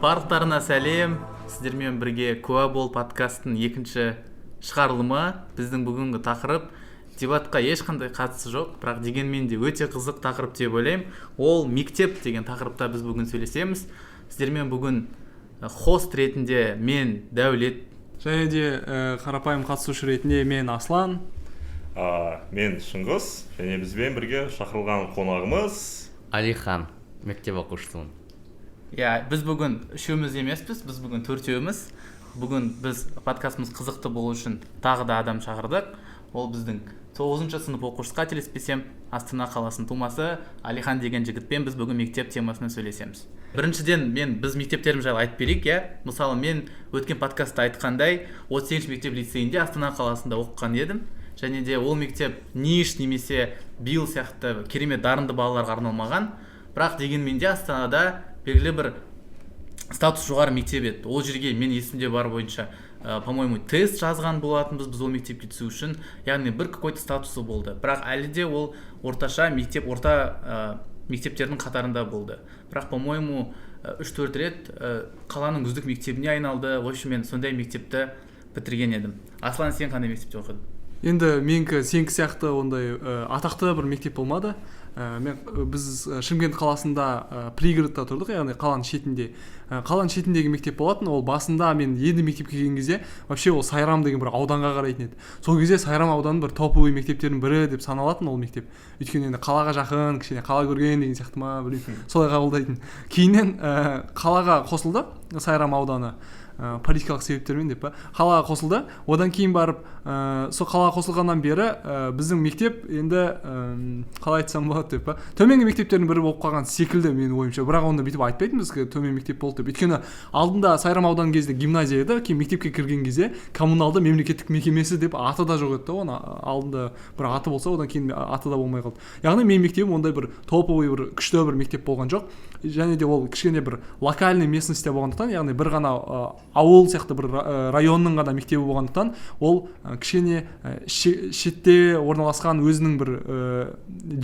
Барлықтарына сәлем. Сіздермен бірге Куә бол подкасттың екінші шығарылымы. Біздің бүгінгі тақырып дебатқа ешқандай қатысы жоқ, бірақ дегенмен де өте қызық тақырып деп ойлаймын. Ол мектеп деген тақырыпта біз бүгін сөйлесеміз. Сіздермен бүгін хост ретінде мен Дәулет, және де қарапайым қатысушы ретінде мен Аслан, мен Шыңғыс, және бізбен бірге шақырылған қонағымыз Алихан, мектеп оқушысымын. біз бүгін үшеуміз емеспіз, біз бүгін төртеуміз. Бүгін біз подкастымыз қызықты болу үшін тағы да адам шақырдық. Ол біздің 9-шы сынып оқушысы, қателеспесем, Астана қаласының тумасы Алихан деген жігітпен біз бүгін мектеп темасына сөйлесеміз. Біріншіден біз мектептерім жайлы айтып берейік, Мысалы, мен өткен подкастта айтқандай, 38-ші мектеп лицейінде Астана қаласында оқыған едім. Және де ол мектеп НИШ немесе БИЛ сияқты керемет дарынды балаларға арналмаған. Бірақ дегенмен де Астанада белгілі бір статус жоғары мектеп еді. Ол жерге мен есімде бар бойынша, по-моему, тест жазған болатынбыз біз ол мектепке түсу үшін. Яғни бір какой-то статусы болды. Бірақ әлі де ол орта мектептердің қатарында болды. Бірақ, по-моему, 3-4 рет қаланың үздік мектебіне айналды. В общем, мен сондай мектепті бітірген едім. Аслан, сен қандай мектепте оқыдың? енді менікі сенікі сияқты ондай атақты бір мектеп болмады. Біз Шымкент қаласында пригородта тұрдық, яғни қаланың шетінде. Қаланың шетіндегі мектеп болатын. Ол басында мен енді мектепке келген кезде вообще ол Сайрам деген бір ауданға қарайтын еді. Сол кезде Сайрам ауданының бір топовый мектептердің бірі деп саналатын ол мектеп. Өйткені енді қалаға жақын, кішкене қала көрген деген сияқты ма, білмеймін, солай қабылдайтын. Кейіннен қалаға қосылды Сайрам ауданы. Политикалық себептермен деп қалаға қосылды. Одан кейін барып сол қалаға қосылғаннан бері біздің мектеп енді қалай айтсам болады деп төменгі мектептердің бірі болып қалған секілді менің ойымша. Бірақ онда бүйтіп айтпайтынбыз төмен мектеп болды деп. Өйткені алдында Сайрам ауданы кезде гимназия еді, кейін мектепке кірген кезде коммуналды мемлекеттік мекемесі деп аты да жоқ еді. Оны алдында бір аты болса, одан кейін аты да болмай қалды. Яғни менің мектебім ондай бір топовый бір күшті бір мектеп болған жоқ. Және де ол кішкене бір локальный местностьте болғандықтан, яғни бір ғана ауыл сияқты бір районның ғана мектебі болғандықтан, ол кішкене шетте орналасқан өзінің бір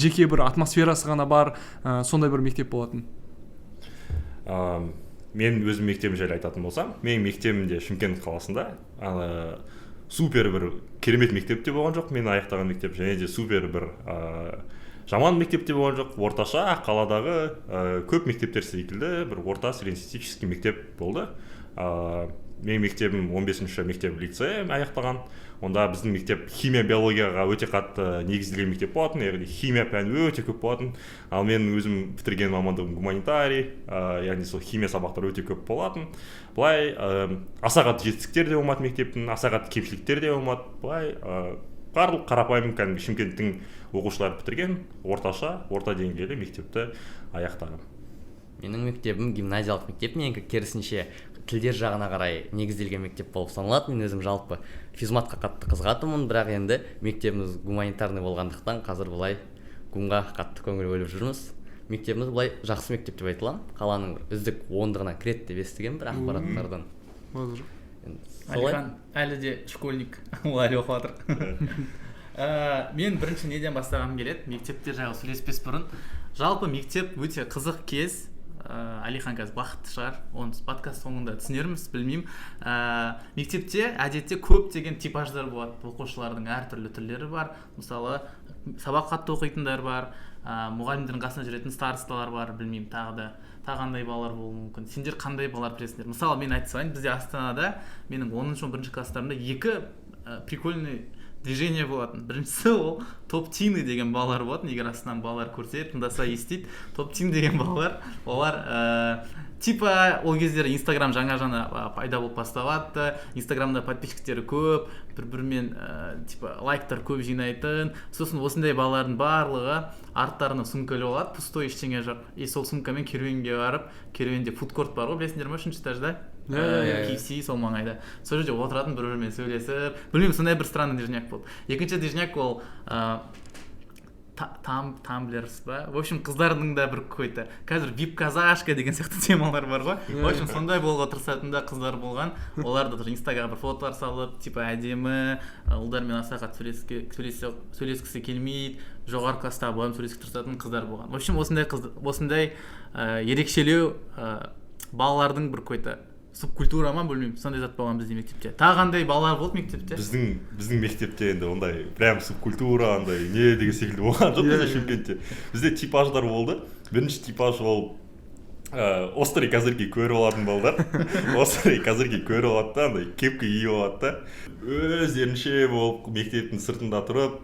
жеке бір атмосферасы ғана бар, сондай бір мектеп болатын. Мен өзім мектебім жайлы айтатын болсам, менің мектебім де Шымкент қаласында. Супер бір керемет мектеп те болған жоқ мен аяқтаған мектеп, және де супер бір жаман мектеп те болған жоқ. Орташа қаладағы көп мектептер секілді бір орта среднестатистический мектеп болды. Менің мектебім 15-ші мектеп лицей аяқтаған. Онда біздің мектеп химия биологияға өте қатты негізделген мектеп болатын, яғни химия пәні өте көп болатын. Ал мен өзім бітірген мамандығым гуманитарий, яғни сол химия сабақтары өте көп болатын. Былай аса қатты жетістіктер де болмады мектептің, аса қатты кемшіліктер де болмады. Былай барлық қарапайым кәдімгі Шымкенттің оқушылары бітірген орта деңгейлі мектепті аяқтаған. Менің мектебім гимназиялық мектеп, менікі керісінше тілдер жағына қарай негізделген мектеп болып саналады. Мен өзім жалпы физматқа қатты қызығатынмын, бірақ енді мектебіміз гуманитарный болғандықтан қазір былай гумға қатты көңіл бөліп жүрміз. Мектебіміз былай жақсы мектеп деп айтылам. Қаланың үздік 10-дығына кіреді деп естігем бір ақпараттардан. Алихан әлі де школьник, ол әлі оқып жатыр. Мен бірінші неден бастағым келеді, мектептер жайлы сөйлеспес бұрын. Жалпы мектеп өте қызық кез. Алихан қазір бақытты шығар, оны подкаст соңында түсінерміз, білмеймін. Мектепте әдетте көптеген типаждар болады, оқушылардың әртүрлі түрлері бар. Мысалы, сабақ қатты оқитындар бар, мұғалімдердің қасында жүретін старосталар бар, білмеймін, тағы қандай балалар болуы мүмкін. Сендер қандай балалар білесіңдер? Мысалы, мен айта салайын, бізде Астанада менің 10-11 класстарымда 2 прикольный движение болатын. Біріншісі ол топ-тины деген балалар болатын. Егер астынан балалар көрсе, тыңдаса естейді. Топ-тин деген балалар, олар типа ол кездері Инстаграм жаңа пайда болып басталады. Инстаграмда подписчиктері көп, бір-бірімен типа лайктар көп жинайтын. Сосын осындай балалардың барлығы арттарына сумкалы болады, пустой ештеңе жоқ. И сол сумкамен керуенге барып, керуенде фудкорт бар ғой, білесіңдер ме, 3-ші этажда? KFC сол маңайда. Сол жерде отыратын, бір-бірімен сөйлесіп, білмеймін, сондай бір странный движняк болды. Екінші движняк ол тамблерс ба, в общем қыздардың да бір какой-то қазір вип казашка деген сияқты темалар бар ғой. В общем сондай болуға тырысатын да қыздар болған. Олар да инстаграмға фотолар салып, типа әдемі, ұлдармен аса қатты сөйлескісі келмейді, жоғары класстағы баламен сөйлеске тырысатын қыздар болған. В общем осындай ерекшелеу балалардың бір какой-то субкультура ма білмеймін, сондай зат болған бізде мектепте. Тағы қандай балалар болды мектепте? Біздің мектепте енді ондай прям субкультура андай не деген секілді болған жоқ бізде Шымкентте. Бізде типаждар болды. Бірінші типаж ол острый козырьки көріп алатын балдар. Острый козырьки көріп алады да, андай кепка киіп алады да. Өздерінше болып мектептің сыртында тұрып,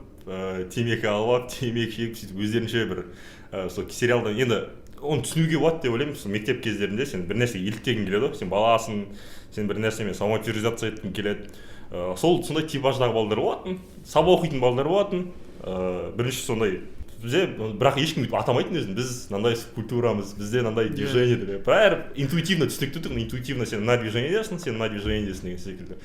темекі алып, темекі шегіп, сөйтіп өздерінше бір сол сериалдан енді оны түсінуге болады деп ойлаймын. Мектеп кездерінде сен бір нәрсеге еліктегің келеді, сен баласың, сен бір нәрсемен самоутилизация еткің келеді. Сондай типаждағы балдар болатын, сабақ оқитын балдар болатын. Бірінші сондай бізде, бірақ ешкім өйтіп атамайтын өзін. Біз мынандай субкультурамыз, бізде мынандай движение деп. Бәрі интуитивно түсінікті тұғын, интуитивно сен мына движениедесің, сен мына движениедесің деген секілді.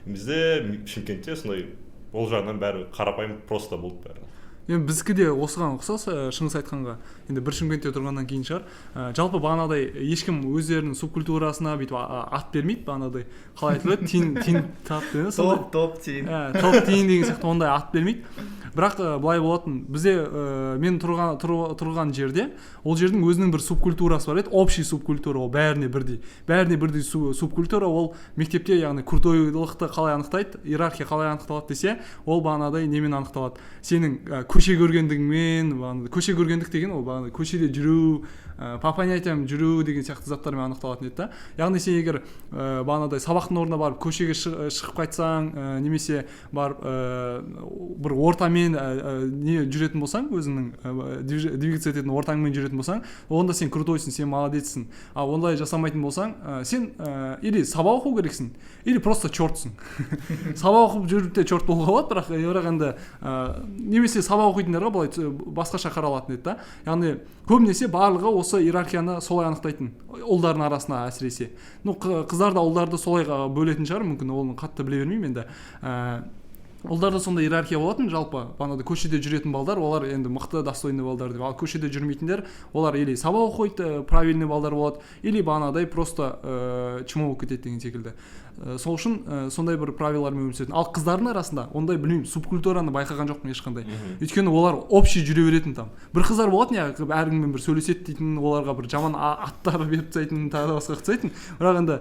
Бізде Шымкентте сондай ол жағынан бәрі қарапайым просто болды бәрі. Енді біздікі де осыған ұқсас, шыңғыс айтқанға, енді бір Шымкентте тұрғаннан кейін шығар. Жалпы бағанадай ешкім өздерінің субкультурасына бүйтіп ат бермейді, бағанадай қалай айтылады, тиын тап деген сондай. Топ тиын. Топ тиын деген сияқты ондай ат бермейді. Бірақ былай болатын, бізде мен тұрған жерде, ол жердің өзінің бір субкультурасы бар еді, общий субкультура, ол бәріне бірдей субкультура. Ол мектепте, яғни куртойлықты қалай анықтайды, иерархия қалай анықталады десе, ол бағанадай немен анықталады. Сенің көше көргендігімен, көше көргендік деген ол бағанадай көшеде жүру, по понятиям жүру деген сияқты заттармен анықталатын еді да. Яғни сен егер бағанадай сабақтың орнына барып көшеге шығып қайтсаң, немесе барып бір ортамен не жүретін болсаң, өзіңнің двигаться ететін ортаңмен жүретін болсаң, онда сен крутойсың, сен молодецсің. А ондай жасамайтын болсаң, сен или сабақ оқу керексің, или просто чортсың. Сабақ оқып жүріп те чорт болуға болады, бірақ енді немесе сабақ оқитындарға былай басқаша қаралатын еді да. Яғни көбінесе барлығы осы иерархияны солай анықтайтын, ұлдардың арасына әсіресе. Қыздар да ұлдарды солай бөлетін шығар, мүмкін оны қатты біле бермеймін енді. Ұлдарда сондай иерархия болатын, жалпы бағанада көшеде жүретін балдар, олар енді мықты достойный балдар деп. Ал көшеде жүрмейтіндер, олар или сабақ оқиды, правильный балдар болады, или бағанадай просто чмо болып кетеді деген секілді. Сол үшін сондай бір правилармен өмір сүретін. Ал қыздардың арасында ондай білмеймін, субкультураны байқаған жоқпын ешқандай. Өйткені олар общий жүре беретін там. Бір қыздар болатын, әркіммен бір сөйлеседі дейтін, оларға бір жаман аттар беріп тастайтын, тағы да басқа қылып тастайтын. Бірақ енді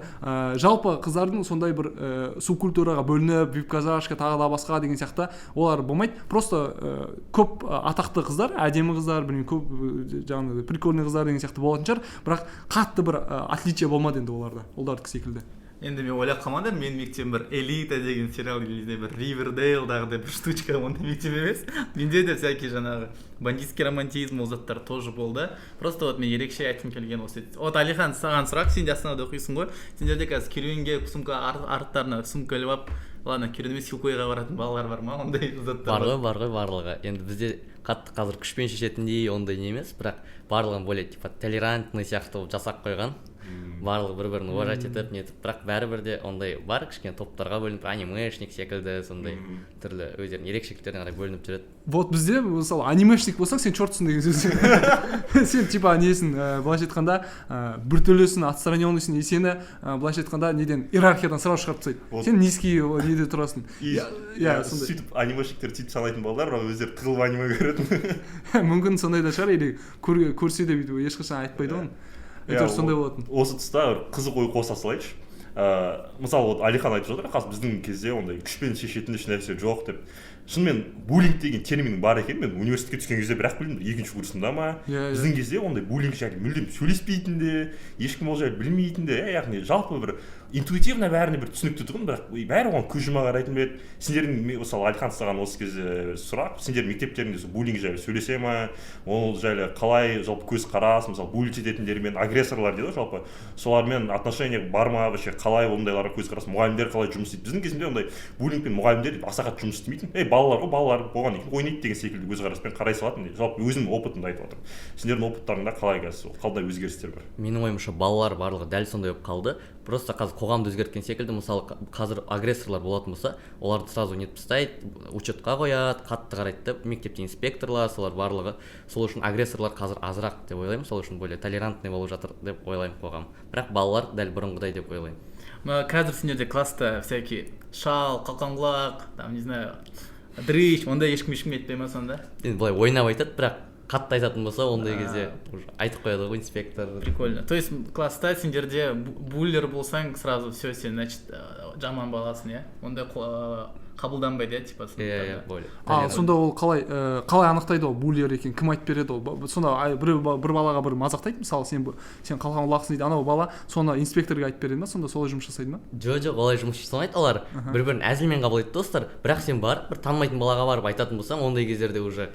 жалпы қыздардың сондай бір субкультураға бөлініп, вип-казашка тағы да басқа деген сияқты олар болмайды. Просто көп атақты қыздар, әдемі қыздар, білмеймін, көп жаңағы прикольный қыздар деген сияқты болатын шығар. Бірақ қатты бір отличие болмады енді оларда, олардікі секілді. Енді мен ойлап қалмаңдар, мен мектебім бір элита деген сериал или бір Ривердейлдағыдай бір штучка, ондай мектеп емес. Менде де всякий жаңағы бандитский романтизм ол заттар тоже болды. Просто вот мен ерекше айтқым келген осы. Вот Алихан, саған сұрақ, сен де Астанада оқисың ғой. Сендерде қазір керуенге сумка арттарына сумка іліп алып, ладно, керуенмен силкойға баратын балалар бар ма? Ондай заттар бар ғой, барлығы. Енді бізде қатты қазір күшпен шешетіндей ондай не емес, бірақ барлығын более типа толерантный сияқты болып жасап қойған. Барлығы бір-бірін уважать етіп, нетіп, бірақ бәрібір де ондай бар, кішкене топтарға бөлініп, анимешник секілді, сондай түрлі өздерінің ерекшеліктеріне қарай бөлініп жүреді. Вот бізде, мысалы, анимешник болсаң, сен чортсың деген сөз. Сен типа несің, былайша айтқанда, біртүрлісің, отстраненныйсың, и сені былайша айтқанда неден иерархиядан сразу шығарып тастайды. Сен низкий неде тұрасың. Сөйтіп анимешниктер сөйтіп санайтын балдар, бірақ өздері тығылып аниме көретін. Мүмкін сондай да шығар, или көрсе де бүйтіп ешқашан айтпайды оны. Сондай болатын. Осы тұста қызық ой қоса салайыншы. Мысалы, Алихан айтып жатыр, біздің кезде ондай күшпен шешетін еш нәрсе жоқ деп. Шынымен буллинг деген терминнің бар екен, мен университетке түскен кезде бірақ білдім, екінші курсында ма. Біздің кезде ондай буллинг жайлы мүлдем сөйлеспейтін де, ешкім ол жайлы білмейтін де, яғни жалпы бір интуитивно бәріне бір түсінікті тұғын, бірақ бәрі оған көз жұма қарайтын беді. Сендердің, мысалы, Алихан саған осы кезде сұрақ, сендер мектептеріңде буллинг жайлы сөйлесе ма, ол жайлы қалай жалпы көз қарас, мысалы, буллинг ететіндермен, агрессорлар дейді жалпы, солармен отношение бар ма, вообще қалай ондайларға көз қарас, мұғалімдер қалай жұмыс істейді. Біздің кезімде ондай буллингпен мұғалімдер аса қатты жұмыс істемейтін. Балалар болған екен, ойнайды деген секілді көзқараспен қарай салатын. Жалпы өзімнің опытымды айтып отырмын. Сендердің опыттарыңда қалай қазір, қандай өзгерістер бар? Менің ойымша балалар барлығы дәл сондай болып қалды. просто қазір қоғамды өзгерткен секілді, мысалы қазір агрессорлар болатын болса, оларды сразу нетіп тастайды, учетқа қояды, қатты қарайды деп, мектепте инспекторлар, солар барлығы. Сол үшін агрессорлар қазір азырақ деп ойлаймын, сол үшін более толерантный болып жатыр деп ойлаймын қоғам. Бірақ балалар дәл бұрынғыдай деп ойлаймын. Қазір сендерде класста всякий шал, қалқанқұлақ, там не знаю, дрыщ, ондай ешкім айтпай ма сонда? Енді былай ойнап айтады, бірақ қатты айтатын болса, ондай кезде уже айтып қояды ғой инспектор. Прикольно. То есть класста сендерде буллер болсаң, сразу все, сен, значит, жаман баласың, иә? Ондай қабылданбайды, иә, типа. Более. Сонда ол қалай анықтайды ол буллер екен, кім айтып береді ол? Сонда бір балаға бір мазақтайды, мысалы, сен қалқан ұлақсың дейді, анау бала, соны инспекторға айтып береді ма? Сонда солай жұмыс жасайды ма? Жоқ, олай жұмыс жасамайды, олар бір-бірін әзілмен қабылдайды достар, бірақ сен барып, бір танымайтын балаға барып айтатын болсаң, ондай кездерде уже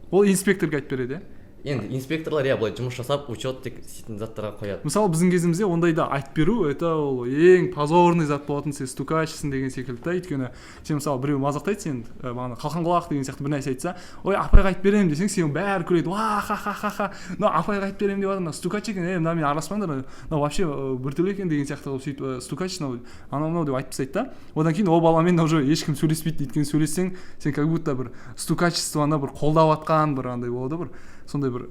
ол инспекторға айтып береді, енді инспекторлар былай жұмыс жасап учет тек істейтін заттарға қояды. Мысалы біздің кезімізде ондайда айтып беру, это ол ең позорный зат болатын, сен стукачсың деген секілді да, өйткені сен мысалы біреу мазақтайды, сен бағана қалқанқұлақ деген сияқты бір нәрсе айтса, ой апайға айтып беремін десең, сен бәрі күледі, ва ха-ха-ха-ха, апайға айтып беремін деп жатыр, стукач екен, мына мен араласпаңдар, мынау вообще біртүрлі екен деген сияқты қылып сөйтіп стукач анау деп айтып тастайды да. Одан кейін ол баламен уже ешкім сөйлеспейді, өйткені сөйлессең, сен как будто бір стукачествоны бір қолдап жатқан бір андай болады, бір сондай бір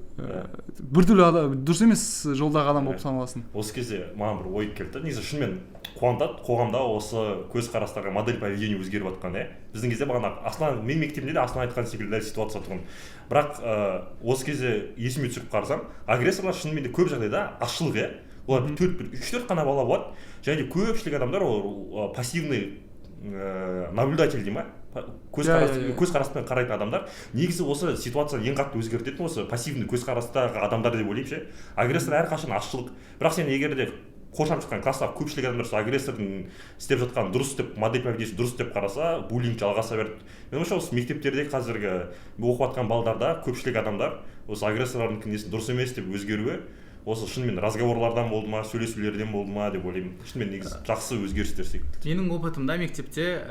біртүрлі дұрыс емес жолдағы адам болып саналасың. Осы кезде маған бір ой келді. Негізі шынымен қуантады, қоғамда осы көзқарастарға модель поведения өзгеріп жатқан, иә. Біздің кезде бағана Аслан, мен мектебімде де Аслан айтқан секілді ситуация тұрған. Бірақ осы кезде есіме түсіріп қарасам, агрессорлар шынымен де көп жағдайда ашшылық, иә. Олар 3-4 қана бала болады, және көпшілік адамдар ол пассивный наблюдатель дей ма, көзқараспен қарайтын адамдар. Негізі осы ситуацияны ең қатты өзгертетін осы пассивный көзқарастағы адамдар деп ойлаймын ше. Агрессор әрқашан ашшылық. Бірақ сен егер де қоршап жатқан класстағы көпшілік адамдар сол агрессордың істеп жатқан дұрыс деп, модель поведениесі дұрыс деп қараса, буллинг жалғаса берді. Мен ойымша осы мектептерде қазіргі оқып жатқан балдарда көпшілік адамдар осы агрессорлардың несін дұрыс емес деп өзгеруі осы шынымен разговорлардан болды ма, сөйлесулерден болды ма деп ойлаймын. Шынымен негізі жақсы өзгерістер секілді. Менің опытымда мектепте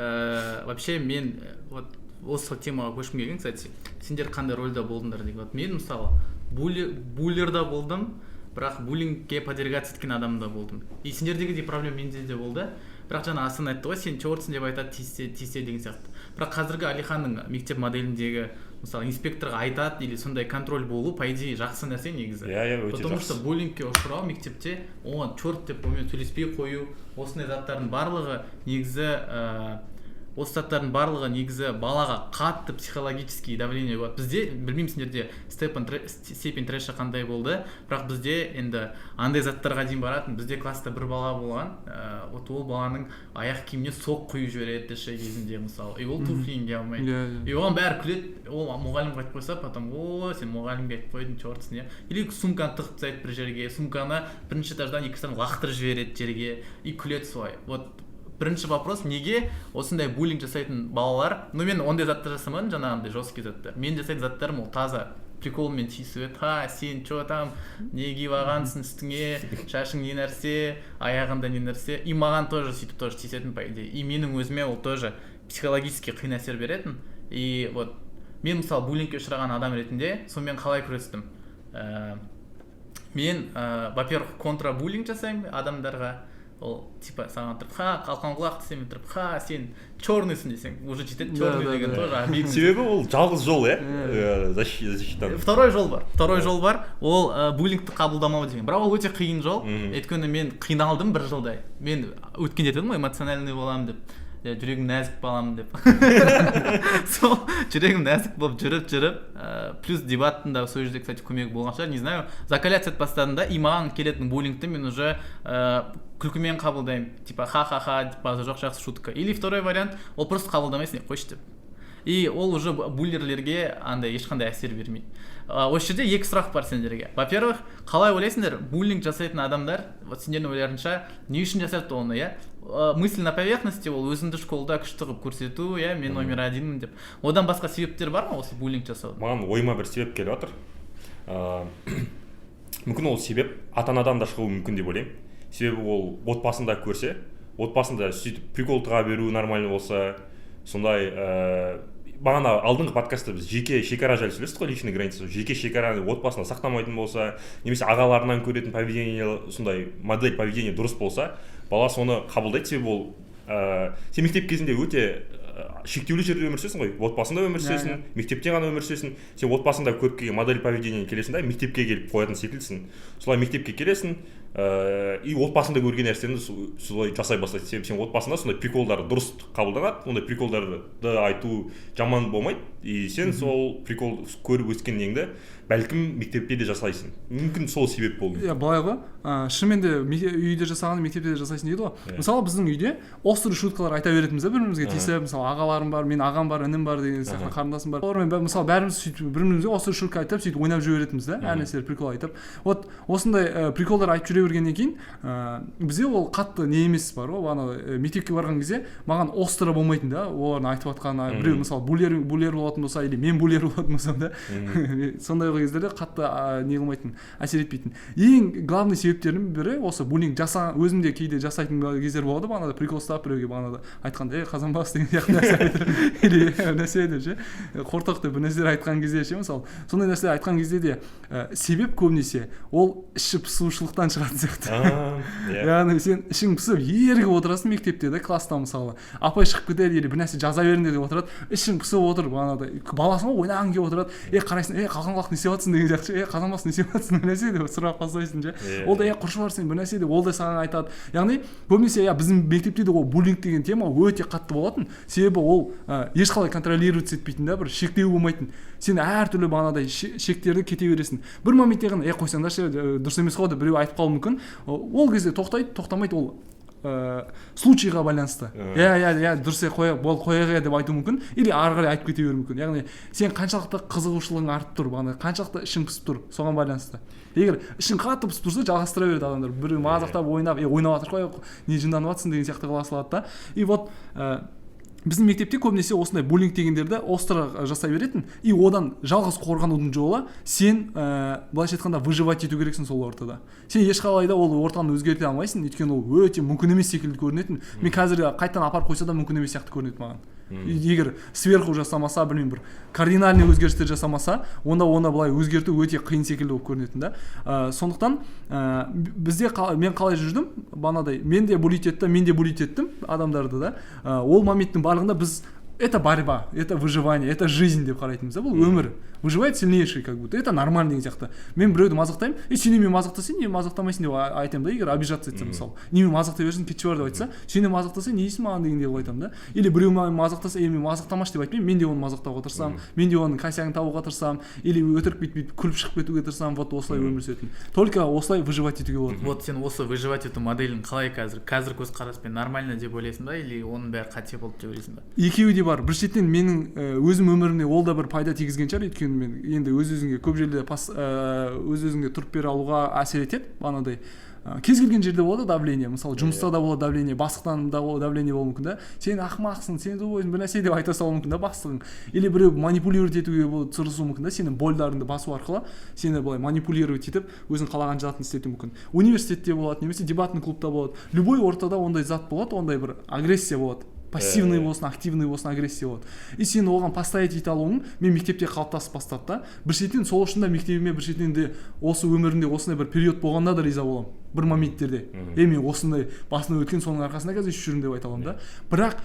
вообще мен вот осы темаға көшкім келген, кстати. Сендер қандай рөлде болдыңдар деген. Мен мысалы буллерда болдым, бірақ буллингке подвергаться еткен адамда болдым. И сендердегідей проблема менде де болды. Бірақ жаңа Асан айтты ғой, сен чёртсың деп айтады, тисе деген сияқты. Бірақ қазіргі Алиханның мектеп моделіндегі мысалы инспекторға айтады или сондай контроль болу, по идее, жақсы нәрсе негізі. Өте жақсы. Потому что буллингке ұшырау мектепте, оған чёрт деп онымен сөйлеспей қою, осындай заттардың барлығы негізі балаға қатты психологический давление болады. Бізде, білмеймін сендерде степень трэша қандай болды, бірақ бізде енді андай заттарға дейін баратын. Бізде класста бір бала болған, ол баланың аяқ киіміне соқ құйып жібереді кезінде мысалы. И ол туфлиін кие алмайды. И оған бәрі күледі, ол мұғалімге айтып қойса, потом сен мұғалімге айтып қойдың, чёртсың, иә. Или сумканы тығып тастайды бір жерге, сумканы бірінші этаждан екінші этаждан лақтырып жібереді жерге и күледі солай. Вот бірінші вопрос, неге осындай буллинг жасайтын балалар, мен ондай затты жасамадым, жаңағындай жесткий затты. Мен жасайтын заттарым ол таза приколмен тиісіп еді. Сен чё там, не киіп алғансың үстіңе, шашың не нәрсе, аяғында не нәрсе. И маған тоже сөйтіп тоже тиісетін, по идее. И менің өзіме ол тоже психологически қиын әсер беретін. И вот мен мысалы буллингке ұшыраған адам ретінде сонымен қалай күрестім? Мен, во-первых, контрабуллинг жасаймын адамдарға. Ол типа саған тұрып, қалқанқұлақ десем тұрып, сен черныйсың десең, уже жетеді, черный деген тоже обидно. Себебі ол жалғыз жол, иә, защитадан. Второй жол бар, ол буллингті қабылдамау деген. Бірақ ол өте қиын жол, өйткені мен қиналдым бір жылдай. Мен өткенде дедім ғой, эмоциональный боламын деп, жүрегім нәзік баламын деп. Сол жүрегім нәзік болып жүріп, плюс дебаттың да сол жерде, кстати, көмегі болған шығар, не знаю, закаляться ет бастадым да, и маған келетін буллингті мен уже күлкімен қабылдаймын, типа ха-ха-ха, жоқ жақсы шутка. Или второй вариант, ол просто қабылдамайсың, қойшы деп. И ол уже буллерлерге андай ешқандай әсер бермейді. Осы жерде екі сұрақ бар сендерге. Во-первых, қалай ойлайсыңдар, буллинг жасайтын адамдар, вот сендердің ойларыңша, не үшін жасайды оны, иә? Мысль на поверхности, ол өзіңді школда күшті қылып көрсету, иә, мен номер одинмін деп. Одан басқа себептер бар ма осы буллинг жасау? Маған ойыма бір себеп келіп жатыр. Мүмкін ол себеп ата-анадан да шығуы мүмкін деп ойлаймын. Себебі ол отбасында көрсе, отбасында сөйтіп прикол тыға беру нормально болса, сондай бағана алдыңғы подкастта біз жеке шекара жайлы сөйлестік қой, личный граница. Жеке шекараны отбасына сақтамайтын болса, немесе ағаларынан көретін поведение, сондай модель поведения дұрыс болса, бала соны қабылдайды. Себебі ол сен мектеп кезінде өте шектеулі жерде өмір сүресің ғой, отбасында өмір сүресің, мектепте ғана өмір сүресің. Сен отбасында көріп келген модель поведения келесің да, мектепке келіп қоятын секілдісің. Солай мектепке келесің, и отбасында көрген нәрсені солай жасай бастайсың. Себебі сен отбасында сондай приколдарды дұрыс қабылданады, ондай приколдарды айту жаман болмайды, и сен сол прикол көріп өскеннеңді бәлкім мектепте де жасайсың. Мүмкін сол себеп болды. Иә, былай ғой, шынымен де үйде жасағанды мектепте де жасайсың дейді ғой. Мысалы біздің үйде острый шуткалар айта беретінбіз да, бір-бірімізге тиісіп, мысалы ағаларым бар, мен ағам бар, інім бар деген сияқты, қарындасым бар. Олармен мысалы бәріміз сөйтіп бір-бірімізге острый шутка айтып, сөйтіп ойнап жүре беретінбіз да, әр нәрселер прикол айтып. Вот осындай приколдар айтып жүре бергеннен кейін бізде ол қатты не емес бар ғой, ана мектепке барған кезде маған остро болмайтын да, олардың айтып жатқаны. Біреу мысалы булер болатын болса, или мен булер болатын болсам да, сондай кездерде қатты не қылмайтын, әсер етпейтін. Ең главный себептерінің бірі осы буллинг өзім де кейде жасайтын кездер болады, бағанада прикол ұстап біреуге бағанада айтқанда қазанбас деген сияқты нәрсе айтып или нәрсе деп ше, қортық деп бір нәрселер айтқан кезде ше, мысалы сондай нәрсе айтқан кезде де себеп көбінесе ол іші пысушылықтан шығатын сияқты. Яғни сен ішің пысып ерігіп отырасың мектепте де, класста мысалы апай шығып кетеді или бір нәрсе жаза беріңдер деп отырады, ішің пысып отыр, бағанада баласың ғой ойнағың келіп отырады, қарайсың, қалған не істеп жатсың деген сияқты, қазанбас не істеп жатсың бір нәрсе деп сұрақ бастайсың ше. Ол да құршы бар сен бір нәрсе деп, ол да саған айтады. Яғни көбінесе біздің мектепте де ол буллинг деген тема өте қатты болатын. Себебі ол ешқалай контролировать етпейтін да, бір шектеу болмайтын. Сен әртүрлі бағанадай шектерді кете бересің. Бір моментте ғана қойсаңдаршы, дұрыс емес қой деп біреу айтып қалуы мүмкін. Ол кезде тоқтайды, тоқтамайды, ол случайға байланысты. Дұрыс қоя қоя деп айту мүмкін, или ары қарай айтып кете беруі мүмкін. Яғни сен қаншалықты қызығушылығың артып тұр, қаншалықты ішің пысып тұр, соған байланысты. Егер ішің қатты пысып тұрса, жалғастыра береді адамдар. Біреу мазақтап ойнап жатыр қой, не жынданып жатсың деген сияқты қыла салады да. И вот біздің мектепте көбінесе осындай буллинг дегендерді остро жасай беретін, и одан жалғыз қорғанудың жолы сен былайша айтқанда выживать ету керексің сол ортада. Сен ешқалай да ол ортаны өзгерте алмайсың, өйткені ол өте мүмкін емес секілді көрінетін. Мен қазір қайтадан апарып қойса да мүмкін емес сияқты көрінеді маған. Егер сверху жасамаса, білмеймін, бір кардинальный өзгерістер жасамаса, онда былай өзгерту өте қиын секілді болып көрінетін да. Сондықтан бізде мен қалай жүрдім, бағанадай мен де буллить еттім адамдарды да. Ол моменттің барлығында біз это борьба, это выживание, это жизнь деп қарайтынбыз да, бұл өмір. Выживает сильнейший, как будто. Это нормально деген сияқты. Мен біреуді мазақтаймын, сен немен мазақтасың, немен мазақтамайсың деп айтамын да, егер обижаться етсем мысалы. Немен мазақтай берсің, кетші бар деп айтса, сен мазақтасаң, не дейсің маған деген деп айтамын да. Или біреу мазақтаса, мен мазақтамашы деп айтпаймын, мен де оны мазақтауға тырысамын, мен де оның косягын табуға тырысамын, или өтірік бүйтіп күліп шығып кетуге тырысамын, вот осылай өмір сүретін. Только осылай выживать етуге болады. Вот сен осы выживать ету моделін қалай қазір көзқараспен нормально деп ойлайсың ба, или оның бәрі қате болды деп ойлайсың ба? Екеуі де бар. Бір шеттен менің өзім өмірімде ол да бір пайда тигізген шығар, өйткені мен енді өз-өзіңе көп жерде өз-өзіңе тұрып бере алуға әсер етеді. Бағанадай кез келген жерде болады давление, мысалы жұмыста да болады давление, бастықтан да давление болуы мүмкін да. Сен ақымақсың, сен өзің бір нәрсе деп айта салуы мүмкін да бастығың. Или біреу манипулировать етуге тырысуы мүмкін да, сенің больдарыңды басу арқылы сені былай манипулировать етіп, өзің қалаған затын істетуі мүмкін. Университетте болады, немесе дебатный клубта болады. Любой ортада ондай зат болады, ондай бір агрессия болады. Пассивный болсын, активный болсын, агрессия болады. И сен оған постоять ете алуың мен мектепте қалыптасып бастады да. Бір шеттен сол үшін де мектебіме бір шеттен де осы өмірімде осындай бір период болғанда да риза боламын. Бір моменттерде. Мен осындай басына өткен соның арқасында қазір ішіп жүрмін деп айта аламын да. Бірақ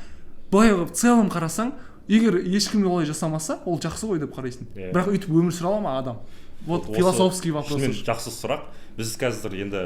былай в целом қарасаң, егер ешкім олай жасамаса, ол жақсы ғой деп қарайсың. Бірақ өйтіп өмір сүре ала ма адам? Вот философский вопрос. Шынымен жақсы сұрақ. Біз қазір енді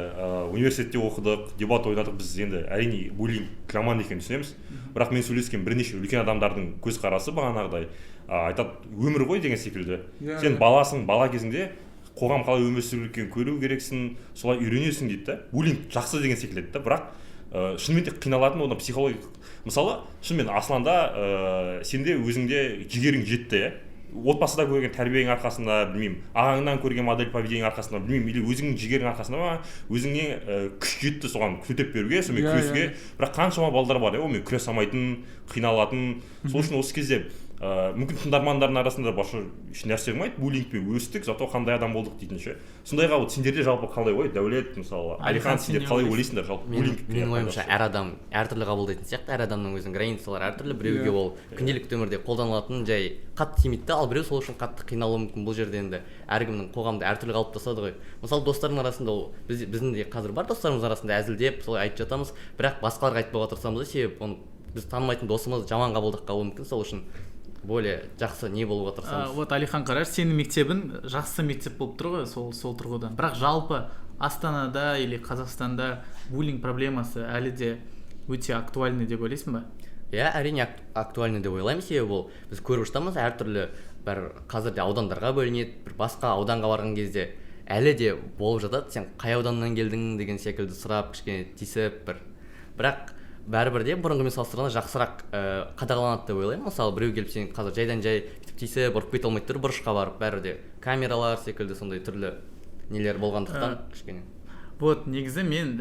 университетте оқыдық, дебат ойнадық, біз енді әрине буллинг жаман екенін түсінеміз. Бірақ мен сөйлескен бірнеше үлкен адамдардың көзқарасы бағанағыдай айтады, өмір ғой деген секілді. Сен баласың, бала кезіңде қоғам қалай өмір сүру екенін көру керексің, солай үйренесің дейді да. Буллинг жақсы деген секілді да, бірақ шынымен де қиналатын одан психологик. Мысалы, шынымен Асланда сенде өзіңде жігерің жетті, отбасыда көрген тәрбиенің арқасында, білмеймін, ағаңнан көрген модель поведениенің арқасында, білмеймін, или өзіңнің жігерің арқасында ма, өзіңе күш жетті соған төтеп беруге, сонымен күресуге. Бірақ қаншама балдар бар, онымен күресе алмайтын, қиналатын. Сол үшін осы кезде мүмкін тыңдармандардың арасында башқа еш нәрсе қылмайды, буллингпен өстік, зато қандай адам болдық дейтін ше. Сондайға вот сендерде жалпы қалай ой, Дәулет мысалы, Алихан, сендер қалай ойлайсыңдар жалпы буллинг? Менің ойымша әр адам әртүрлі қабылдайтын сияқты, әр адамның өзінің границалары әртүрлі. Біреуге ол күнделікті өмірде қолданылатын жай қатты тимейді, ал біреу сол үшін қатты қиналуы мүмкін. Бұл жерде енді әркімнің қоғамда әртүрлі қалыптасады ғой. Мысалы достардың арасында ол біздің де қазір бар достарымыз арасында әзілдеп солай айтып жатамыз, бірақ басқаларға айтпауға тырысамыз да, себебі оны біз танымайтын досымыз жаман қабылдап қалуы мүмкін. Сол үшін более жақсы не болуға тырысамыз. Вот Алихан қараш, сенің мектебің жақсы мектеп болып тұр ғой, сол тұрғыдан. Бірақ жалпы Астанада или Қазақстанда буллинг проблемасы әлі де өте актуальны деп ойлайсың ба? Иә, әрине актуальны деп ойлаймын, себебі ол біз көріп жатамыз, әртүрлі бір қазірде аудандарға бөлінеді, бір басқа ауданға барған кезде әлі де болып жатады, сен қай ауданнан келдің деген секілді сұрап, кішкене тиісіп бірақ бәрібір де бұрынғымен салыстырғанда жақсырақ қадағаланады деп ойлаймын. Мысалы біреу келіп сен қазір жайдан жай тиісіп ұрып кете алмайды тұр, бұрышқа барып, бәрібір де камералар секілді сондай түрлі нелер болғандықтан кішкене. Вот негізі мен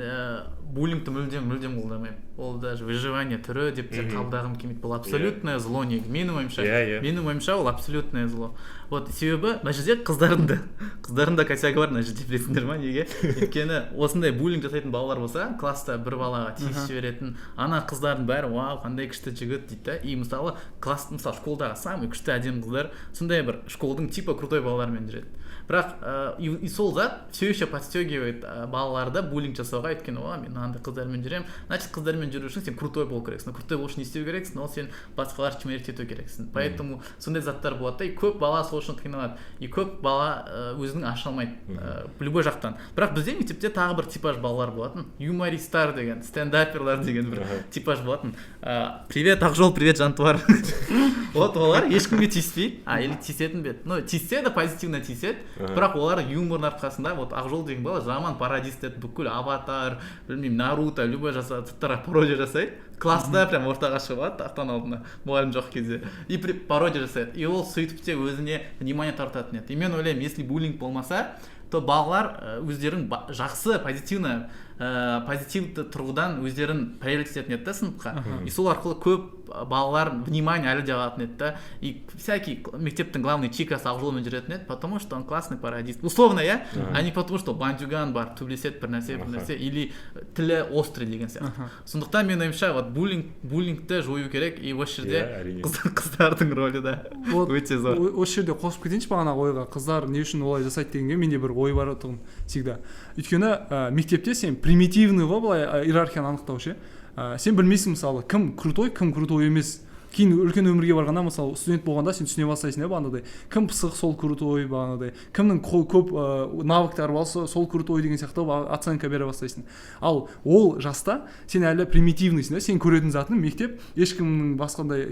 буллингті мүлдем қолдамаймын. Ол даже выживание түрі деп те қабылдағым келмейді. Бұл абсолютное зло негізі. Менің ойымша ол абсолютное зло. Вот себебі мына жерде қыздардың да косягі бар, мына жерде білесіңдер ма неге? Өйткені осындай буллинг жасайтын балалар болса, класста бір балаға тиісіп жіберетін, ана қыздардың бәрі вау, қандай күшті жігіт дейді. И мысалы мысалы школдағы самый күшті әдемі қыздар сондай бір школдың типа крутой балалармен жүреді. Бірақ и сол зат все еще подстегивает балаларды буллинг жасауға, өйткені мен мынандай қыздармен жүремін. Значит, қыздармен жүру үшін сен крутой болу керексің. Крутой болу үшін не істеу керексің? Ол сен басқалар чмерить ету керексің. Поэтому сондай заттар болады да, и көп бала сол үшін қиналады. И көп бала өзінің аша алмайды любой жақтан. Бірақ бізде мектепте тағы бір типаж балалар болатын. Юмористар деген, стендаперлар деген бір типаж болатын. Привет, Ақжол, привет, Жантуар. Вот олар ешкімге тиіспейді. Или тиісетін бе? Ну, тиіссе де позитивно тиіседі. Бірақ олар юмордың арқасында, вот Ақжол деген бала жаман пародист еді, бүкіл Аватар, білмеймін, Наруто, любой заттарға пародия жасайды. Класста прям ортаға шығып алады тақтан алдына, мұғалім жоқ кезде. И пародия жасайды. И ол сөйтіп те өзіне внимание тартатын еді. И мен ойлаймын, если буллинг болмаса, то балалар өздерін жақсы, позитивті тұрғыдан өздерін приоритет ететін еді сыныпқа. И сол арқылы көп балалар внимание әлі де алатын еді. И всякий мектептің главный чикасы Ақжолмен жүретін еді, потому что он классный пародист. Условно, а не потому что бандюган бар, төбелеседі бір нәрсе, или тілі острый деген сияқты. Сондықтан мен ойымша вот буллингті жою керек, и осы жерде қыздардың рөлі да өте зор. Осы жерде қосып кетейінші бағана ойға, қыздар не үшін олай жасайды дегенге менде бір ой бар тұғын всегда. Өйткені мектепте сен примитивный ғой, былай иерархияны анықтау ше. Сен білмейсің мысалы кім крутой емес. Кейін үлкен өмірге барғанда, мысалы студент болғанда сен түсіне бастайсың, бағанадай кім пысық, сол крутой, бағанадай кімнің көп навыктары болса, сол крутой деген сияқты оценка бере бастайсың. Ал ол жаста сен әлі примитивныйсың, сен көретін затың мектеп ешкімнің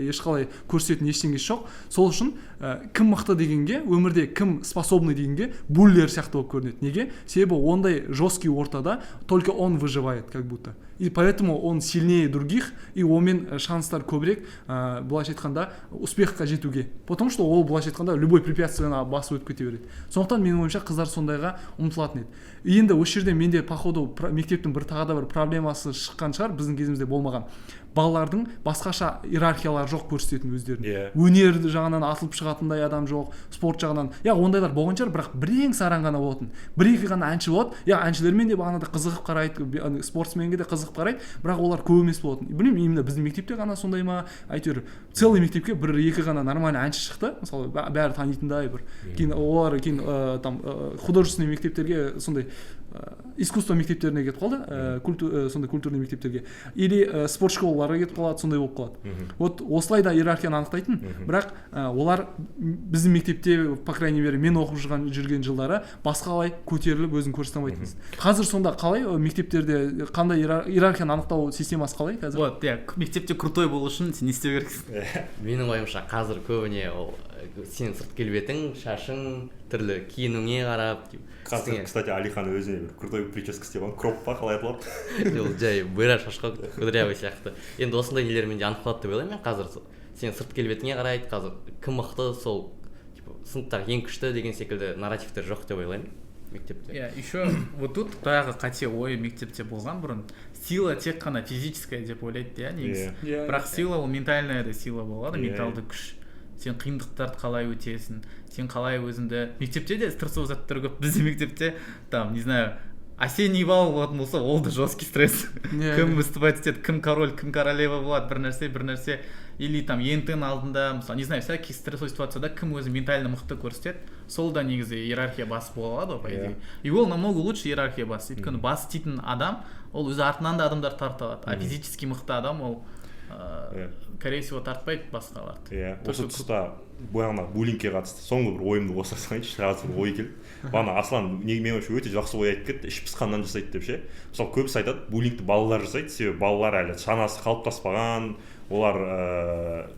ешқалай көрсететін ештеңесі жоқ. Сол үшін кім мықты дегенге, өмірде кім способный дегенге буллер сияқты болып көрінеді. Неге? Себебі ондай жесткий ортада только он выживает, как будто. И поэтому он сильнее других, и онымен шанстар көбірек былайша айтқанда успехқа жетуге. Потому что ол былайша айтқанда любой препятствияны басып өтіп кете береді. Сондықтан менің ойымша қыздар сондайға ұмтылатын еді. Енді осы жерде менде походу мектептің бір тағы да бір проблемасы шыққан шығар, біздің кезімізде болмаған. Балалардың басқаша иерархиялары жоқ көрсететін өздерін. Өнер жағынан атылып шығатындай адам жоқ, спорт жағынан. Ондайлар болған шығар, бірақ бірең саран ғана болатын. Бір-екі ғана әнші болады. Әншілермен де бағанада қызығып қарайды, спортсменге де қызығып қарайды, бірақ олар көп емес болатын. Білмеймін, именно біздің мектепте ғана сондай ма, әйтеуір целый мектепке бір-екі ғана нормальный әнші шықты. Мысалы, бәрі танитындай бір. Кейін олар там художественный мектептерге, сондай искусство мектептеріне кетіп қалды, сондай культурный мектептерге. Или спорт школаларға кетіп қалады, сондай болып қалады. Вот осылай да иерархияны анықтайтын, бірақ олар біздің мектепте, по крайней мере, мен оқып жүрген жылдары басқалай көтеріліп өзін көрсете алмайтынбыз. Қазір сонда қалай мектептерде қандай иерархияны анықтау системасы қалай қазір? Вот, мектепте крутой болу үшін сен не істеу керексің? Менің ойымша қазір көбіне ол сенің сырт келбетің, шашың, түрлі киінуіңе қарап. Қазір, кстати, Алихан өзіне бір крутой прическа істеп алған, кроп па, қалай аталады? Ол жай бұйра шашқа кудрявый сияқты. Енді осындай нелермен де анықталады деп ойлаймын. Қазір сен сырт келбетіңе қарайды, қазір кім мықты, сол сыныптағы ең күшті деген секілді нарративтер жоқ деп ойлаймын мектепте. Еще вот тут тағы қате ой мектепте болған бұрын. Сила тек қана физическая деп ойлайды, негізі. Бірақ сила ол ментальная да сила болады, менталды күш. сен қиындықтарды қалай өтесің, сен қалай өзіңді, мектепте де стрессовый заттар көп. Бізде мектепте там, не знаю, осенний бал болатын болса, ол да жесткий стресс. Кім выступать етеді, кім король, кім королева болады, бір нәрсе. Или там ентің алдында, мысалы, не знаю, всякий стрессовый ситуацияда кім өзі ментально мықты көрсетеді, сол да негізі иерархия басы бола алады, по идее. И ол намного лучше иерархия басы. Өйткені бас істейтін адам, ол өзі артынан да адамдар тарта алады. А физически мықты адам, ол скорее всего тартпайды басқаларды. Иә, осы тұста бағана буллингке қатысты соңғы бір ойымды қосасың айтшы, қазір бір ой келді. Бағана Аслан мен ойымша өте жақсы ой айтып кетті, іш пысқаннан жасайды деп ше. Мысалы көбісі айтады, буллингті балалар жасайды, себебі балалар әлі санасы қалыптаспаған, олар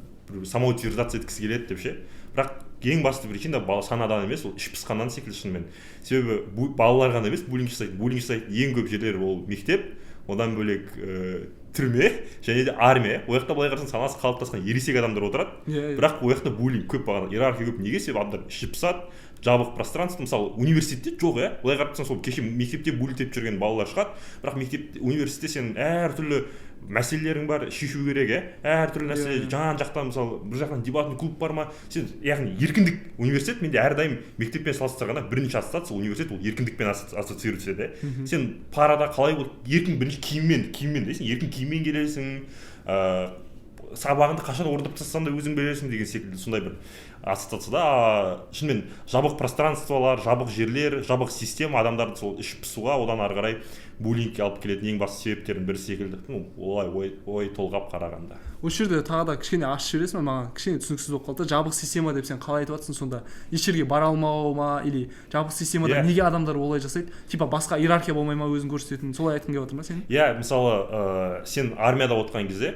самоутверждаться еткісі келеді деп ше. Бірақ ең басты причина санадан емес, ол іш пысқаннан секілді шынымен. Себебі балалар ғана емес буллинг жасайды ең көп жерлер ол мектеп, одан бөлек түрме және де армия. Ол жақта былай қарасаң санасы қалыптасқан ересек адамдар отырады. Бірақ ол жақта буллинг көп, бағана иерархия көп. Неге? Себебі адамдар ішіп пысады, жабық пространство. Мысалы университетте жоқ, иә. Былай қарасаң сол кеше мектепте буллингтеп жүрген балалар шығады, бірақ мектеп университетте сен әртүрлі мәселелерің бар, шешу керек, әртүрлі нәрсе жан-жақтан, мысалы бір жақтан дебатный клуб бар ма, сен яғни еркіндік. Университет менде әрдайым мектеппен салыстырғанда бірінші ассоциация университет, ол еркіндікпен ассоциируется. Сен парада қалай еркін, бірінші киіммен дейсің, еркін киіммен келесің, сабағыңды қашан орындап тастасаң да өзің бересің деген секілді сондай бір ассоциацияда. Шынымен жабық пространстволар, жабық жерлер, жабық система адамдарды сол ішіп пысуға, одан ары қарай буллингке алып келетін ең басты себептердің бірі секілді. Олай ой толғап қарағанда. Осы жерде тағы да кішкене ашып жібересің бе, маған кішкене түсініксіз болып қалды. Жабық система деп сен қалай айтып жатсың сонда? Еш жерге бара алмау ма, или жабық системада неге адамдар олай жасайды? Типа басқа иерархия болмай ма өзін көрсететін? Солай айтқың келіп отыр ма сен? Иә, мысалы, сен армияда отқан кезде,